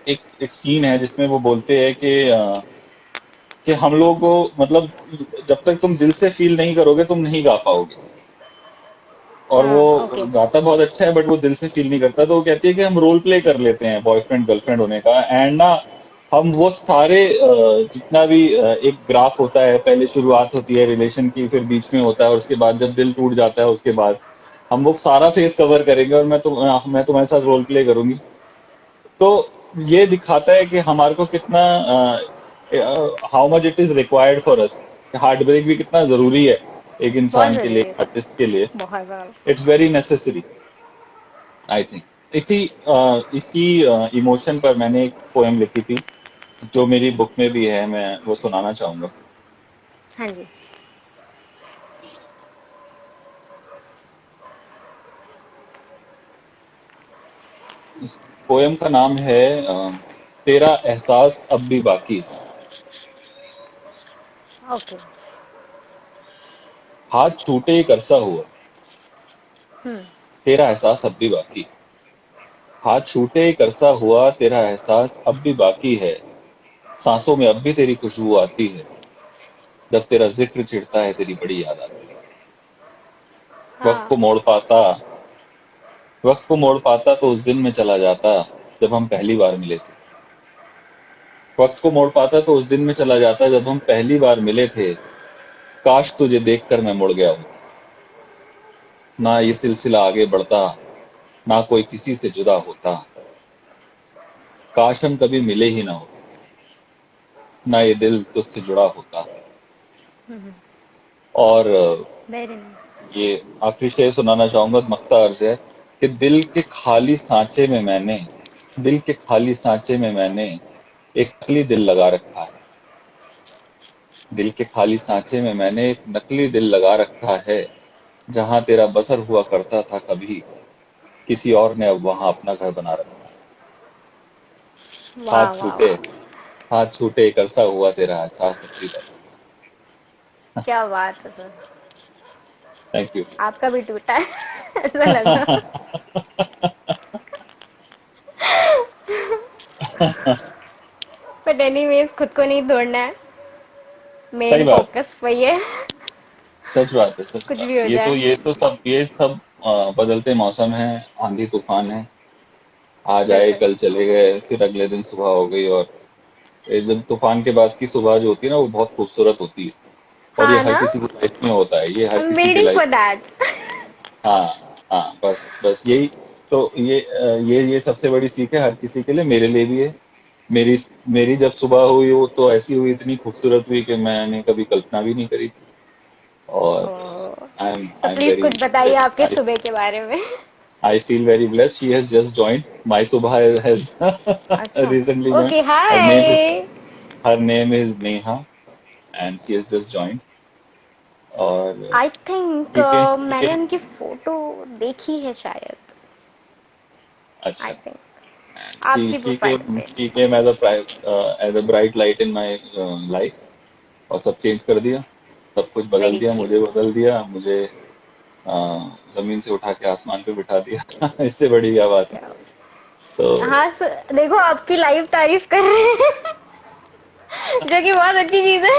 एक एक सीन है जिसमें वो बोलते हैं कि हम लोग को, मतलब, जब तक तुम दिल से फील नहीं करोगे तुम नहीं गा पाओगे। और वो ओके। गाता बहुत अच्छा है, बट वो दिल से फील नहीं करता। तो वो कहती है कि हम रोल प्ले कर लेते हैं बॉयफ्रेंड गर्लफ्रेंड होने का, एंड ना हम वो सारे जितना भी एक ग्राफ होता है, पहले शुरुआत होती है रिलेशन की, फिर बीच में होता है, और उसके बाद जब दिल टूट जाता है उसके बाद हम वो सारा फेस कवर करेंगे, और मैं तुम्हारे साथ रोल प्ले करूंगी। तो ये दिखाता है कि हमारे को कितना, how much it is required for us, heartbreak भी कितना जरूरी है एक बहुत इंसान के लिए, जरूरी है सर। आर्टिस्ट के लिए। बहुत ज्यादा। It's very necessary, I think. इसी इमोशन पर मैंने एक पोएम लिखी थी, जो मेरी बुक में भी है, मैं वो सुनाना चाहूंगा। हाँ जी। इस पोएम का नाम है तेरा एहसास अब भी बाकी है। ओके। हाथ छूटे एक अरसा हुआ, हम्म। तेरा एहसास अब भी बाकी है। हाथ छूटे एक अरसा हुआ, तेरा एहसास अब भी बाकी है। सांसों में अब भी तेरी खुशबू आती है। जब तेरा जिक्र चिढ़ता है तेरी बड़ी याद आती है। वक्त हाँ। को मोड़ पाता वक्त को मोड़ पाता तो उस दिन में चला जाता जब हम पहली बार मिले थे। वक्त को मोड़ पाता तो उस दिन में चला जाता जब हम पहली बार मिले थे। काश तुझे देखकर मैं मुड़ गया होता, ना ये सिलसिला आगे बढ़ता, ना कोई किसी से जुदा होता। काश हम कभी मिले ही ना होते, ना ये दिल तुझसे जुड़ा होता। और वेरी नाइस। ये आखिरी शेर सुनाना चाहूंगा, मक्ता अर्ज है कि दिल के खाली सांचे में मैंने एक नकली दिल लगा रखा है। दिल के खाली सांचे में मैंने एक नकली दिल लगा रखा है। जहां तेरा बसर हुआ करता था कभी, किसी और ने अब वहां अपना घर बना रखा है। वाह हाथ वाह छूटे वाह। हाथ छूटे एक अरसा हुआ, तेरा एहसास अब भी बाकी। क्या बात है सर। Thank you. आपका भी टूटा है ऐसा लग रहा। बट एनीवेज, खुद को नहीं तोड़ना है। सही मेन बात है। फोकस वही है। सच बात है, सच कुछ बात भी हो है। जाए। ये सब बदलते मौसम है, आंधी तूफान है। आज आए बिल्कुल। कल चले गए, फिर अगले दिन सुबह हो गई। और ये जब तूफान के बाद की सुबह जो होती है ना, वो बहुत खूबसूरत होती है। और ये हाँ हर ना। किसी की लाइफ में होता है, ये हर आई एम किसी की वेटिंग लाइफ। For that. हाँ, हाँ, बस बस यही। तो ये सबसे बड़ी सीख है हर किसी के लिए, मेरे लिए भी है। मेरी मेरी जब सुबह हुई वो तो ऐसी हुई, इतनी खूबसूरत हुई कि मैंने कभी कल्पना भी नहीं करी थी। और तो आई एम प्लीज वेरी कुछ बताइए आपके आई सुबह के बारे में। I feel very blessed. She has just joined. My Subha has अच्छा। recently joined. Okay Her name is hi. her name is Neha, and she has just joined. और I think ठीक है, ठीक मैंने है। उनकी फोटो देखी है शायद। अच्छा। आई थिंक And आपकी प्रोफाइल पे। she came as a bright light in my life, और सब चेंज कर दिया। सब कुछ बदल वेरी दिया, ट्रू। मुझे बदल दिया, मुझे अ, जमीन से उठा के आसमान पे बिठा दिया। इससे बड़ी क्या बात है। तो हाँ देखो आपकी लाइव तारीफ कर रहे हैं जो कि बहुत अच्छी चीज है।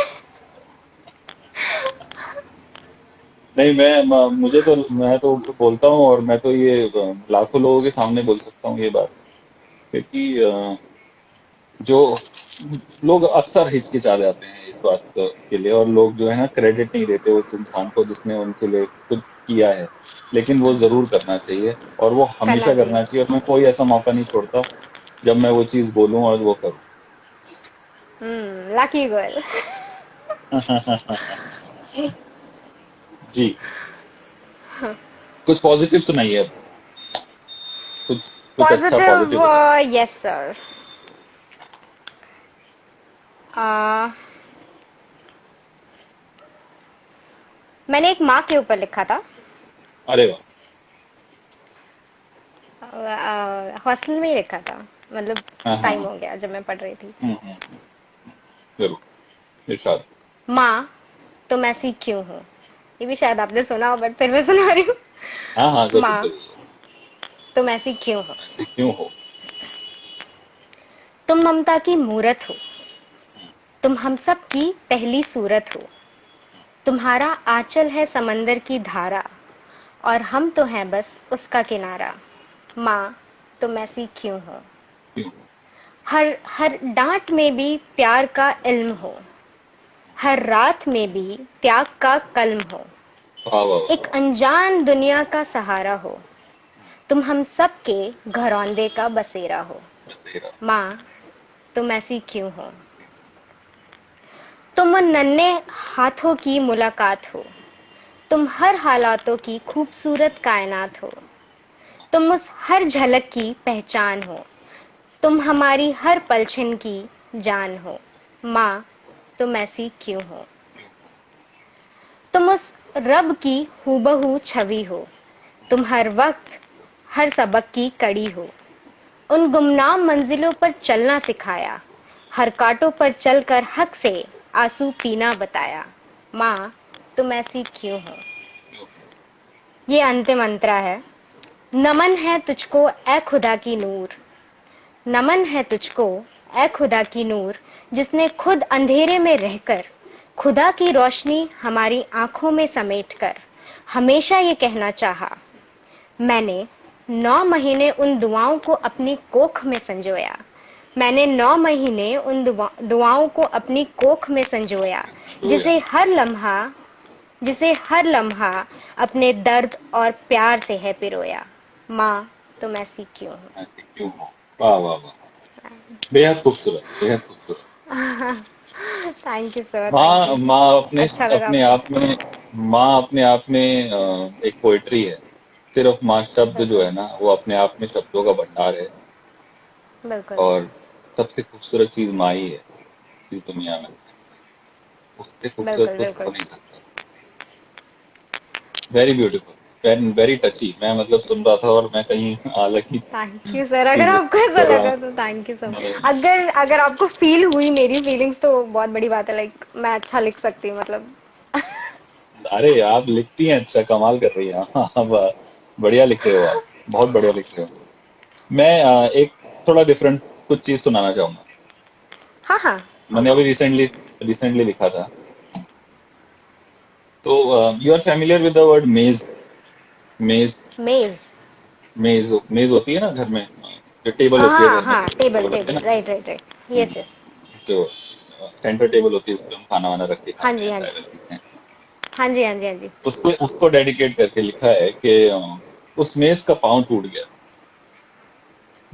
नहीं, मैं तो बोलता हूँ, और मैं तो ये लाखों लोगों के सामने बोल सकता हूँ ये बात। क्योंकि जो लोग अक्सर हिचकिचा जाते हैं इस बात के लिए, और लोग जो है ना क्रेडिट नहीं देते उस इंसान को जिसने उनके लिए कुछ किया है। लेकिन वो जरूर करना चाहिए, और वो करना हमेशा चाहिए। करना चाहिए, और मैं कोई ऐसा मौका नहीं छोड़ता जब मैं वो चीज बोलूं और वो करूं। Lucky girl. जी। कुछ पॉजिटिव सुनाइए अब। कुछ कुछ अच्छा पॉजिटिव। पॉजिटिव बताइए। Yes sir. मैंने एक माँ के ऊपर लिखा था। अरे वाह। हॉस्टल में ही लिखा था, मतलब हाँ हाँ टाइम हाँ। हो गया जब मैं पढ़ रही थी। जरूर, इरशाद। माँ, तुम ऐसी क्यों हो। ये भी शायद आपने सुना हो, बट फिर मैं सुना रही हूँ। हाँ हाँ, जरूर माँ, जरूर। तुम ऐसी क्यों हो। ऐसे क्यों हो। तुम ममता की मूरत हो, तुम हम सब की पहली सूरत हो। तुम्हारा आंचल है समंदर की धारा, और हम तो हैं बस उसका किनारा। माँ, तुम ऐसी क्यों हो। क्यों। हर हर डांट में भी प्यार का इल्म हो, हर रात में भी त्याग का कल्म हो। वाह वाह वाह एक अनजान दुनिया का सहारा हो, तुम हम सब के घरौंदे का बसेरा हो। वाह। बसेरा। माँ, तुम ऐसी क्यों हो। तुम उन नन्हे हाथों की मुलाकात हो, तुम हर हालातों की खूबसूरत कायनात हो। तुम उस हर झलक की पहचान हो, तुम हमारी हर पलछन की जान हो। माँ, तुम ऐसी क्यों हो। तुम उस रब की हूबहू छवि हो, तुम हर वक्त हर सबक की कड़ी हो। उन गुमनाम मंजिलों पर चलना सिखाया, हर कांटों पर चलकर हक से आंसू पीना बताया। माँ, तुम ऐसी क्यों हो। ये अंतिम अंतरा है। नमन है तुझको ए खुदा की नूर, नमन है तुझको ए खुदा की नूर, जिसने खुद अंधेरे में रहकर खुदा की रोशनी हमारी आंखों में समेटकर हमेशा ये कहना चाहा। मैंने 9 महीने उन दुआओं को अपनी कोख में संजोया, मैंने 9 महीने उन दुआओं को अपनी कोख में संजोया, तो यार, जिसे हर लम्हा अपने दर्द और प्यार से है पिरोया। माँ, तुम ऐसी क्यों हो। ऐसे क्यों हो। वाह वाह वाह। बेहद खूबसूरत, बेहद खूबसूरत। थैंक यू सर, थैंक माँ, यू। माँ अपने अच्छा लगा। अपने आप में, माँ अपने आप में एक पोइट्री है। सिर्फ माँ शब्द जो बिल्कुल, है ना, वो अपने आप में शब्दों का भंडार है। बिल्कुल, और सबसे खूबसूरत चीज माँ ही है इस दुनिया में। उससे खूबसूरत बिल्कुल, कुछ बिल्कुल। हो नहीं सकता। Very beautiful, very very टची। मैं मतलब सुन रहा था और मैं कहीं अलग ही थैंक यू सर, अगर चीज आपको ऐसा कर रहा लगा हूँ। तो थैंक यू सर। नहीं, अगर अगर आपको फील हुई मेरी फीलिंग्स तो बहुत बड़ी बात है, लाइक मैं अच्छा लिख सकती हूँ, मतलब। अरे आप लिखती हैं, अच्छा कमाल कर रही हैं। हाँ, बढ़िया लिख रहे हो आप, बहुत बढ़िया लिख रहे हो। मैं एक थोड़ा डिफरेंट कुछ चीज सुनाना चाहूंगा। हाँ, हाँ। मैंने अभी रिसेंटली रिसेंटली लिखा था। तो you are familiar with the word maze. Maze, maze. Maze मेज होती है ना घर में, जो टेबल होती है हाँ, घर में, हाँ, टेबल, टेबल रखते टेबल, हैं ना। Right, right, right. Yes, yes. जो सेंटर टेबल होती है, उस पर हम खाना वाना रख के हाँ खाते जी, हैं, हाँ चाय जी। वाय पीते हैं। हाँ जी, हाँ जी, हाँ जी। उसको उसको डेडिकेट करके लिखा है कि उस मेज का पाँव टूट गया,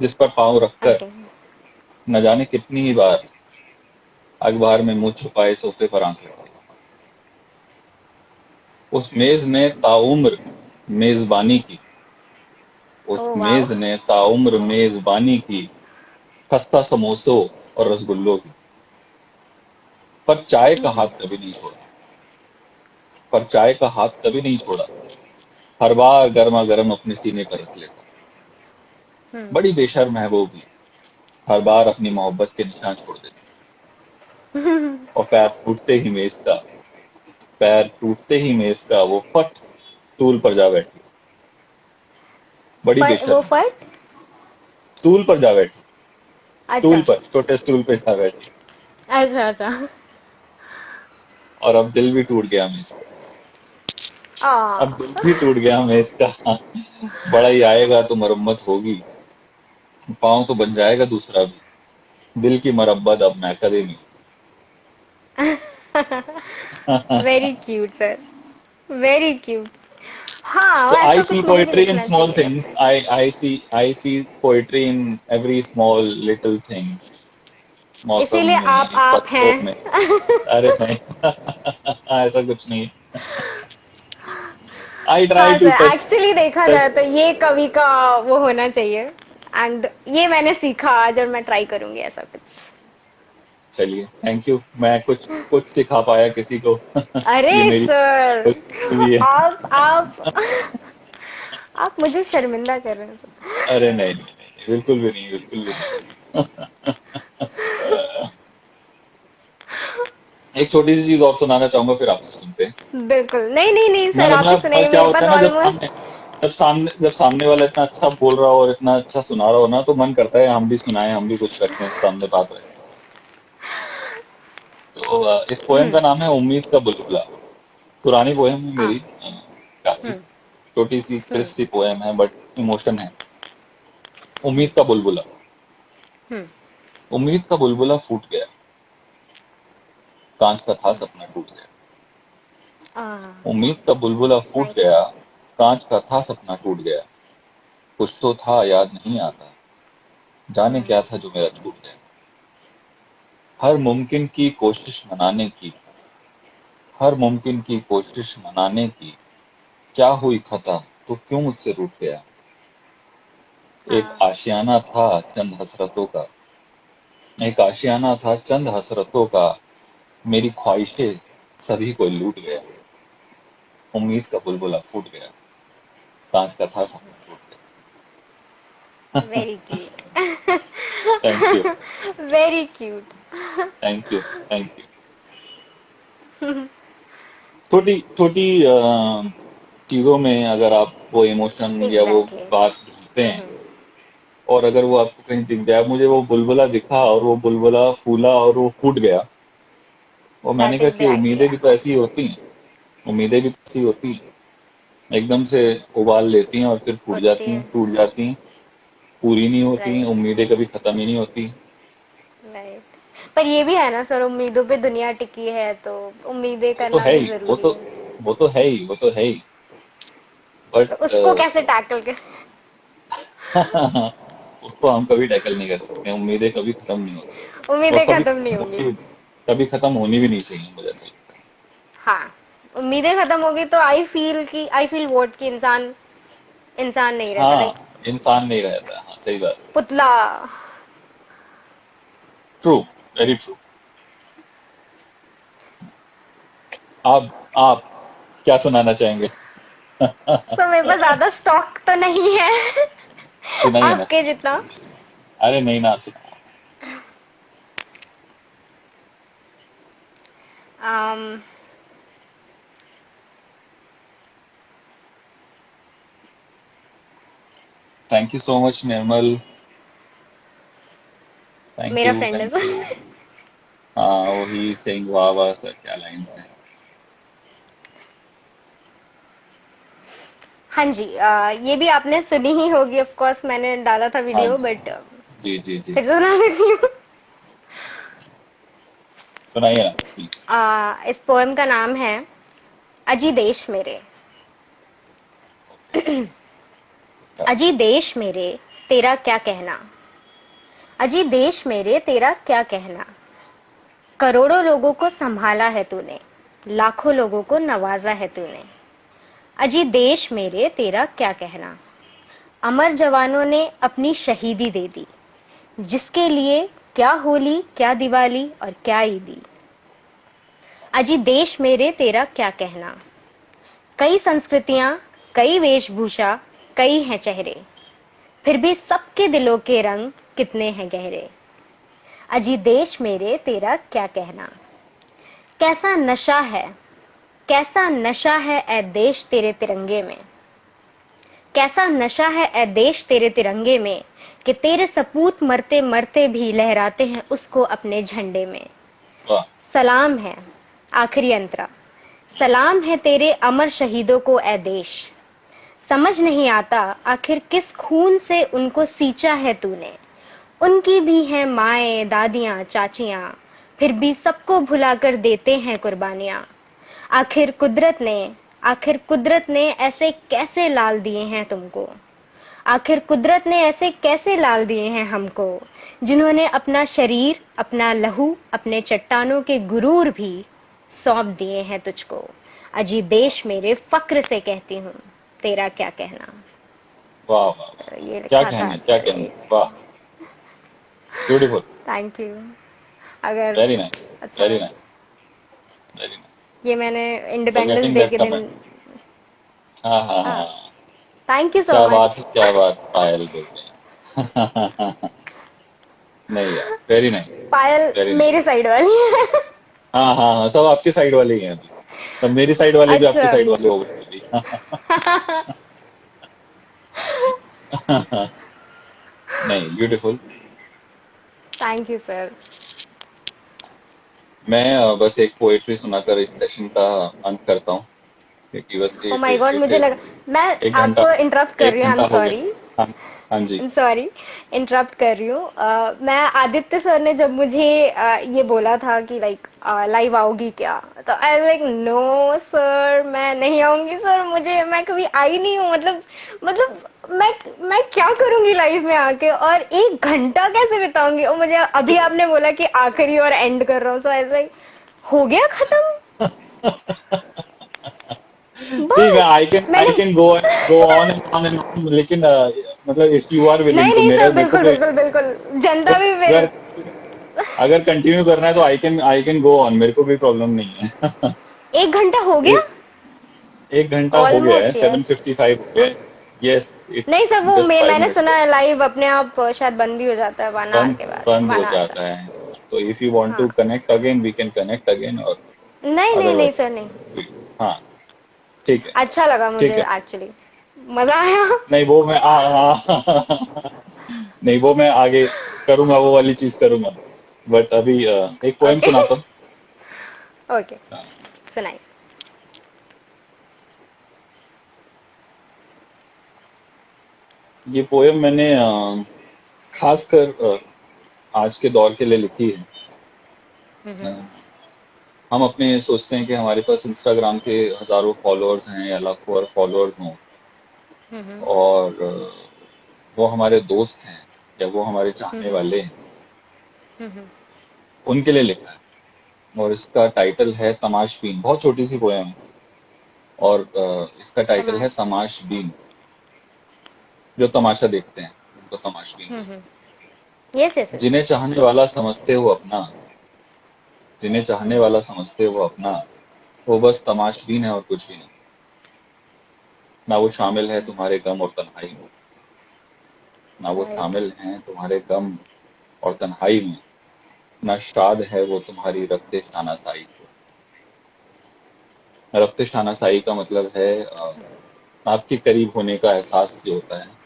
जिस पर पाँव रखकर ओके। न जाने कितनी ही बार अखबार में मुंह छुपाए सोफे पर आंख रखी। उस मेज ने ताउम्र मेजबानी की, उस ओह वाओ। मेज ने ताउम्र मेजबानी की, खस्ता समोसों और रसगुल्लों की। पर चाय का हाथ कभी नहीं छोड़ा, पर चाय का हाथ कभी नहीं छोड़ा। हर बार गर्मा गर्म अपने सीने पर रख लेता। बड़ी बेशर्म है वो भी, हर बार अपनी मोहब्बत के निशान छोड़ देती। और पैर टूटते ही मेज का वो फट स्टूल पर जा बैठी। बड़ी वो बेशर्म है। फट। स्टूल पर जा बैठी, स्टूल अच्छा, पर, छोटे स्टूल पे जा बैठी। अच्छा, अच्छा। और अब दिल भी टूट गया मेज का। अब आ दिल भी टूट गया मेज का। बड़ा ही आएगा तो मरम्मत होगी, पाँव तो बन जाएगा दूसरा भी। दिल की मरम्मत अब मैं करेंगी। Very cute sir, very cute. हाँ, So I ऐसा see कुछ मुझे भी poetry in लिखना small चाहिए। things. I see poetry in every small little things. मौसम इसीलिए आप में, पत्तों हैं। में। अरे नहीं, ऐसा कुछ नहीं। I try हाँ to सर, एक्चुअली देखा touch। जाए तो ये कवि का वो होना चाहिए। एंड ये मैंने सीखा आज, और मैं ट्राई करूंगी ऐसा कुछ। चलिए, थैंक यू। मैं कुछ कुछ सिखा पाया किसी को। ये अरे मेरी सर, खुशी भी है। आप मुझे शर्मिंदा कर रहे हैं सर। अरे नहीं नहीं नहीं नहीं, बिल्कुल भी नहीं, बिल्कुल भी नहीं। एक छोटी सी चीज और सुनाना चाहूंगा, फिर आपसे सुनते हैं। बिल्कुल, नहीं नहीं नहीं मैं सर, आप ही मतलब सुनाइए, क्या मेरे होता पास है ना, ऑलमोस्ट। जब सामने वाला इतना अच्छा बोल रहा हो और इतना अच्छा सुना रहा हो ना, तो मन करता है हम भी सुनाएं, हम भी कुछ रखें सामने बात रखें। तो इस पोएम का नाम है उम्मीद का बुलबुला। पुरानी पोएम है हाँ। मेरी, काफी हम्म। छोटी सी हम्म। क्रिस्प सी पोएम है, बट इमोशन है। उम्मीद का बुलबुला। हम्म। उम्मीद का बुलबुला फूट गया, कांच का था सपना टूट गया। उम्मीद का बुलबुला फूट नाइस। गया, कांच का था सपना टूट गया। कुछ तो था याद नहीं आता, जाने हम्म। क्या था जो मेरा छूट गया। हर मुमकिन की कोशिश मनाने की, हर मुमकिन की कोशिश मनाने की, क्या हुई खता, तो क्यों मुझसे रूठ गया। एक हाँ। आशियाना था चंद हसरतों का, एक आशियाना था चंद हसरतों का, मेरी ख्वाहिशें सभी को लूट गया। उम्मीद का बुलबुला फूट गया, कांच का था सपना टूट गया। Very cute. Thank you, very cute. Thank you, thank you. छोटी छोटी चीजों में अगर आप वो इमोशन या वो एग्जैक्टली। बात ढूंढते हैं, हम्म। और अगर वो आपको कहीं दिख जाए, मुझे वो बुलबुला दिखा और वो बुलबुला फूला और वो फूट गया, और मैंने दैट कहा इज द कि उम्मीदें आइडिया। भी तो ऐसी ही होती हैं। उम्मीदें भी तो ऐसी होती हैं, एकदम से उबाल लेती हैं और फिर फूट होती जाती है। हैं, टूट जाती हैं, पूरी नहीं होती हैं। राइट। उम्मीदें कभी खत्म ही नहीं होती। राइट। पर ये भी है ना सर, उम्मीदों पे दुनिया टिकी है, तो उम्मीदें वो तो करना है भी ही, जरूरी है। वो तो है ही, वो तो है ही। तो बट उसको कैसे टैकल कर। उसको हम कभी टैकल नहीं कर सकते। उम्मीदें कभी खत्म नहीं हो सकती, और उम्मीदें खत्म नहीं होंगी। कभी खत्म होनी भी नहीं चाहिए, मुझे ऐसा लगता है। हाँ। उम्मीदें खत्म होगी तो आई फील वोट कि इंसान इंसान नहीं रहता, लाइक हाँ, इंसान नहीं रहता। हाँ, सही बात। पुतला। True, very true. आप क्या सुनाना चाहेंगे? सो मेरे पास ज्यादा स्टॉक तो नहीं है सुनाइए ना, आपके जितना। अरे नहीं ना, सुनाओ। um, thank you so much Nirmal. Thank मेरा यू, फ्रेंड है थैंक यू। सर। हाँ, वही सिंह, वाह वाह सर, क्या लाइन्स हैं। हाँ जी, ये भी आपने सुनी ही होगी ऑफ कोर्स, मैंने डाला था हाँ वीडियो, जी, बट जी जी जी। फिर से सुना देती हूँ। सुनाइए ना प्लीज। इस पोएम का नाम है अजी देश मेरे। ओके। अच्छा। अजी देश मेरे, तेरा क्या कहना। अजी देश मेरे, तेरा क्या कहना। करोड़ों लोगों को संभाला है तूने, लाखों लोगों को नवाजा है तूने। अजी देश मेरे, तेरा क्या कहना। अमर जवानों ने अपनी शहीदी दे दी, जिसके लिए क्या होली, क्या दिवाली और क्या ईदी। अजी देश मेरे, तेरा क्या कहना। कई संस्कृतियां, कई वेशभूषा, कई हैं चेहरे, फिर भी सबके दिलों के रंग कितने हैं गहरे। अजी देश मेरे, तेरा क्या कहना। कैसा नशा है, कैसा नशा है ए देश तेरे तिरंगे में। कैसा नशा है ए देश तेरे तिरंगे में, कि तेरे सपूत मरते मरते भी लहराते हैं उसको अपने झंडे में। वाह। सलाम है, आखिरी अंतरा, सलाम है तेरे अमर शहीदों को ए देश। समझ नहीं आता आखिर किस खून से उनको सींचा है तूने। उनकी भी हैं माएं, दादियां, चाचियां, फिर भी सबको भुलाकर देते हैं कुर्बानियां। आखिर कुदरत ने आखिर कुदरत ने ऐसे कैसे लाल दिए हैं तुमको। आखिर कुदरत ने ऐसे कैसे लाल दिए हैं हमको, जिन्होंने अपना शरीर, अपना लहू, अपने चट्टानों के गुरूर भी सौंप दिए हैं तुझको। अजी देश मेरे, फक्र से कहती हूँ, तेरा क्या कहना। वाह वाह वाह, तो ये क्या लिखा था कहने, क्या सर कहने। ये। वाह, ब्यूटीफुल। Thank you. अगर वेरी नाइस, अच्छा वेरी लगे। Nice, very nice. ये मैंने you are independence getting day that के दिन। कमेंट। हाँ हाँ हाँ, हाँ। थैंक यू सो क्या बात मच। है, क्या बात, पायल बोल रहे हैं। नहीं यार, वेरी नाइस, पायल वेरी नाइस। मेरी साइड वाली है। हाँ हाँ हाँ, सब आपकी साइड वाले ही हैं अभी। सब मेरी साइड वाले भी आपकी अच्छा। साइड वाले हो गए अभी। नहीं, ब्यूटीफुल। Thank you sir. मैं बस एक पोएट्री सुनाकर इस सेशन का अंत करता हूँ, क्योंकि बस ओ माय गॉड, इट्स मुझे लगा मैं एक घंटा, आपको इंटरप्ट कर एक रही हूँ, आई एम घंटा हो गया। सॉरी। हाँ, हाँ जी। सॉरी, इंटरप्ट कर रही हूँ। मैं आदित्य सर ने जब मुझे ये बोला था कि लाइक लाइव आओगी क्या, तो आई लाइक नो सर, मैं नहीं आऊंगी सर, मुझे मैं कभी आई नहीं हूँ, मतलब मैं क्या करूंगी लाइव में आके, और 1 घंटा कैसे बिताऊंगी, और मुझे अभी आपने बोला कि आखिरी और एंड कर रहा हूँ, सो आई लाइक हो गया खत्म सी, मैं बस आई मैंने। Can go on and on, लेकिन मतलब इफ यू आर विलिंग नहीं तो नहीं सर, मेरे को बिल्कुल भी बिल्कुल बिल्कुल, जनता भी मेरे। अगर अगर कंटिन्यू करना है तो आई कैन गो ऑन, मेरे को भी प्रॉब्लम नहीं है। 1 घंटा हो गया। एक एक घंटा हो गया है, almost seven yes. Fifty five हो गया है। यस, नहीं इट्स सर, वो जस्ट फाइव मैंने सुना मिनट्स है लाइव अपने आप शायद बंद भी हो जाता है 1 आवर बंद के बाद, बंद हो 1 आवर जाता तक। है। तो इफ यू वांट टू हाँ। Connect again we can connect again, और नहीं नहीं नहीं सर, नहीं। अदरवाइज हाँ, ठीक है, अच्छा लगा ठीक मुझे है। एक्चुअली, मजा आया। नहीं वो मैं नहीं वो मैं आगे करूंगा, वो वाली चीज करूंगा। बट अभी एक पोएम ओके। सुनाता हूँ। ओके, सुनाइए। ये पोएम मैंने खासकर आज के दौर के लिए लिखी है। अ, हम अपने सोचते हैं कि हमारे पास इंस्टाग्राम के हजारों फॉलोअर्स हैं या लाखों फॉलोअर्स हों, और वो हमारे दोस्त हैं या वो हमारे चाहने वाले हैं, उनके लिए लिखा है। और इसका टाइटल है तमाशबीन, बहुत छोटी सी पोएम है। और इसका टाइटल है तमाश। तमाशबीन। जो तमाशा देखते हैं उनको तमाशबीन बोलते यस यस हैं। यस। जिन्हें चाहने वाला समझते हो अपना, वो बस तमाशबीन है और कुछ भी नहीं। ना वो शामिल है तुम्हारे गम और तन्हाई में, ना वो राइट। शामिल हैं तुम्हारे गम और तन्हाई में, ना शाद है वो तुम्हारी रफ्ते शानासाई से। रफ्ते शानासाई का मतलब है आपके करीब होने का एहसास जो होता है।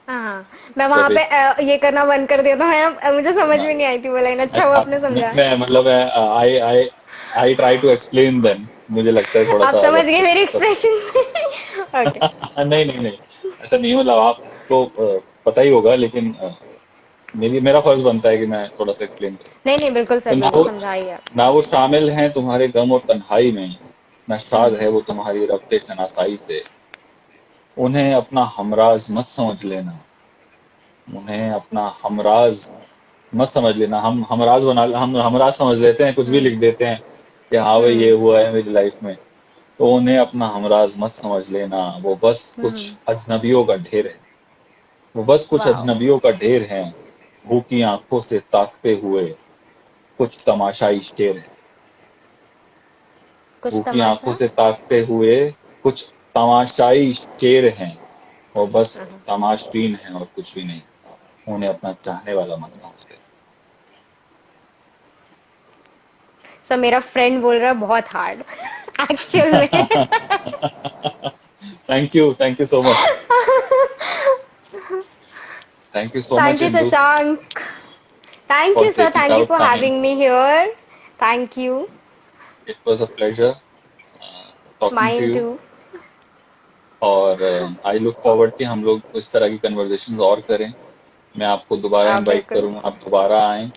हाँ, मैं वहां जब पे एक ये करना बंद कर दिया था, मैं मुझे समझ ना, में नहीं आई थी वो लाइन, अच्छा वो आपने समझा। मैं मतलब I try to explain then, मुझे लगता है थोड़ा आप सा समझ अगर गए मेरी तो, एक्सप्रेशन। ओके। नहीं नहीं नहीं, ऐसा नहीं, मतलब आपको पता ही होगा, लेकिन मेरा फर्ज बनता है कि मैं थोड़ा सा एक्सप्लेन करूं। नहीं नहीं, बिल्कुल तो सर, बिल्कुल समझाइए आप। ना वो शामिल हैं तुम्हारे गम और तन्हाई में, ना शाद है वो तुम्हारी रफ्ते शनासाई से। उन्हें अपना हमराज मत समझ लेना, उन्हें अपना हमराज मत समझ लेना। हम हमराज हम हमराज समझ लेते हैं, कुछ भी लिख देते हैं कि हाँ भाई ये हुआ है मेरी लाइफ में। तो उन्हें अपना हमराज मत समझ लेना, वो बस कुछ अजनबियों का ढेर है। वो बस कुछ वाओ। अजनबियों का ढेर है, भूखी आंखों से ताकते हुए कुछ तमाशाई शेर है। कुछ भूखी आंखों तमाशा। से ताकते हुए कुछ तमाशाई शेर हैं, वो बस तमाशबीन है और कुछ भी नहीं। उन्हें अपना चाहने वाला मत समझ लेना। सर मेरा फ्रेंड बोल रहा है बहुत हार्ड। एक्चुअल में। Thank you so much, thank you so thank much you Indu Shashank. Thank for you sir, taking thank you out for time. Having me here. Thank you. It was a pleasure talking to mine you. To. और I look forward कि हम लोग इस तरह की conversations और करें। मैं आपको दोबारा इनवाइट बिल्कुल। करूंगा, आप दोबारा आएं,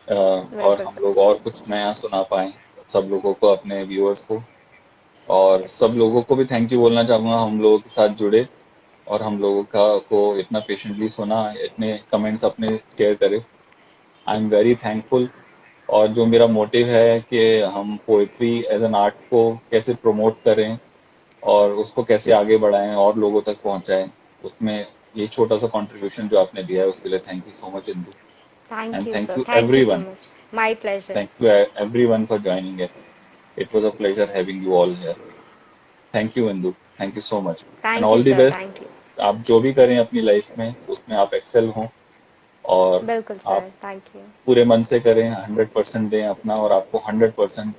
और बिल्कुल हम सर। लोग और कुछ नया सुना पाएं सब लोगों को, अपने व्यूअर्स को। और सब लोगों को भी थैंक यू बोलना चाहूंगा, हम लोगों के साथ जुड़े और हम लोगों का को इतना पेशेंटली सुना, इतने कमेंट्स अपने शेयर करे। आई एम वेरी थैंकफुल। और जो मेरा मोटिव है कि हम पोएट्री एज एन आर्ट को कैसे प्रमोट करें और उसको कैसे आगे बढ़ाएं और लोगों तक पहुंचाएं, उसमें ये छोटा सा कंट्रीब्यूशन जो आपने दिया है उसके लिए thank you so much Indu. Thank and you thank sir, you thank you so everyone, much. My pleasure. Thank you everyone for joining it. It was a pleasure having you all here. Thank you, Indu. Thank you so much. And thank you all the sir, best. Thank you. आप जो भी करें अपनी life में उसमें आप Excel हों और बिल्कुल आप सर, थैंक यू। पूरे मन से करें, 100% दें अपना और आपको 100%,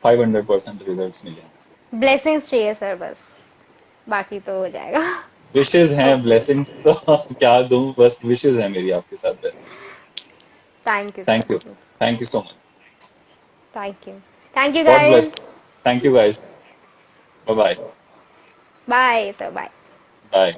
500% रिजल्ट्स मिलेंगे। ब्लेसिंग्स चाहिए सर बस, बाकी तो हो जाएगा। विशेज हैं, ओके, ब्लेसिंग्स तो क्या दूं, बस विशेज हैं मेरी आपके साथ बस। Thank you thank you, sir, thank you so much. Thank you, thank you God bless. Guys. Thank you guys. Bye bye. Bye sir, bye. Bye.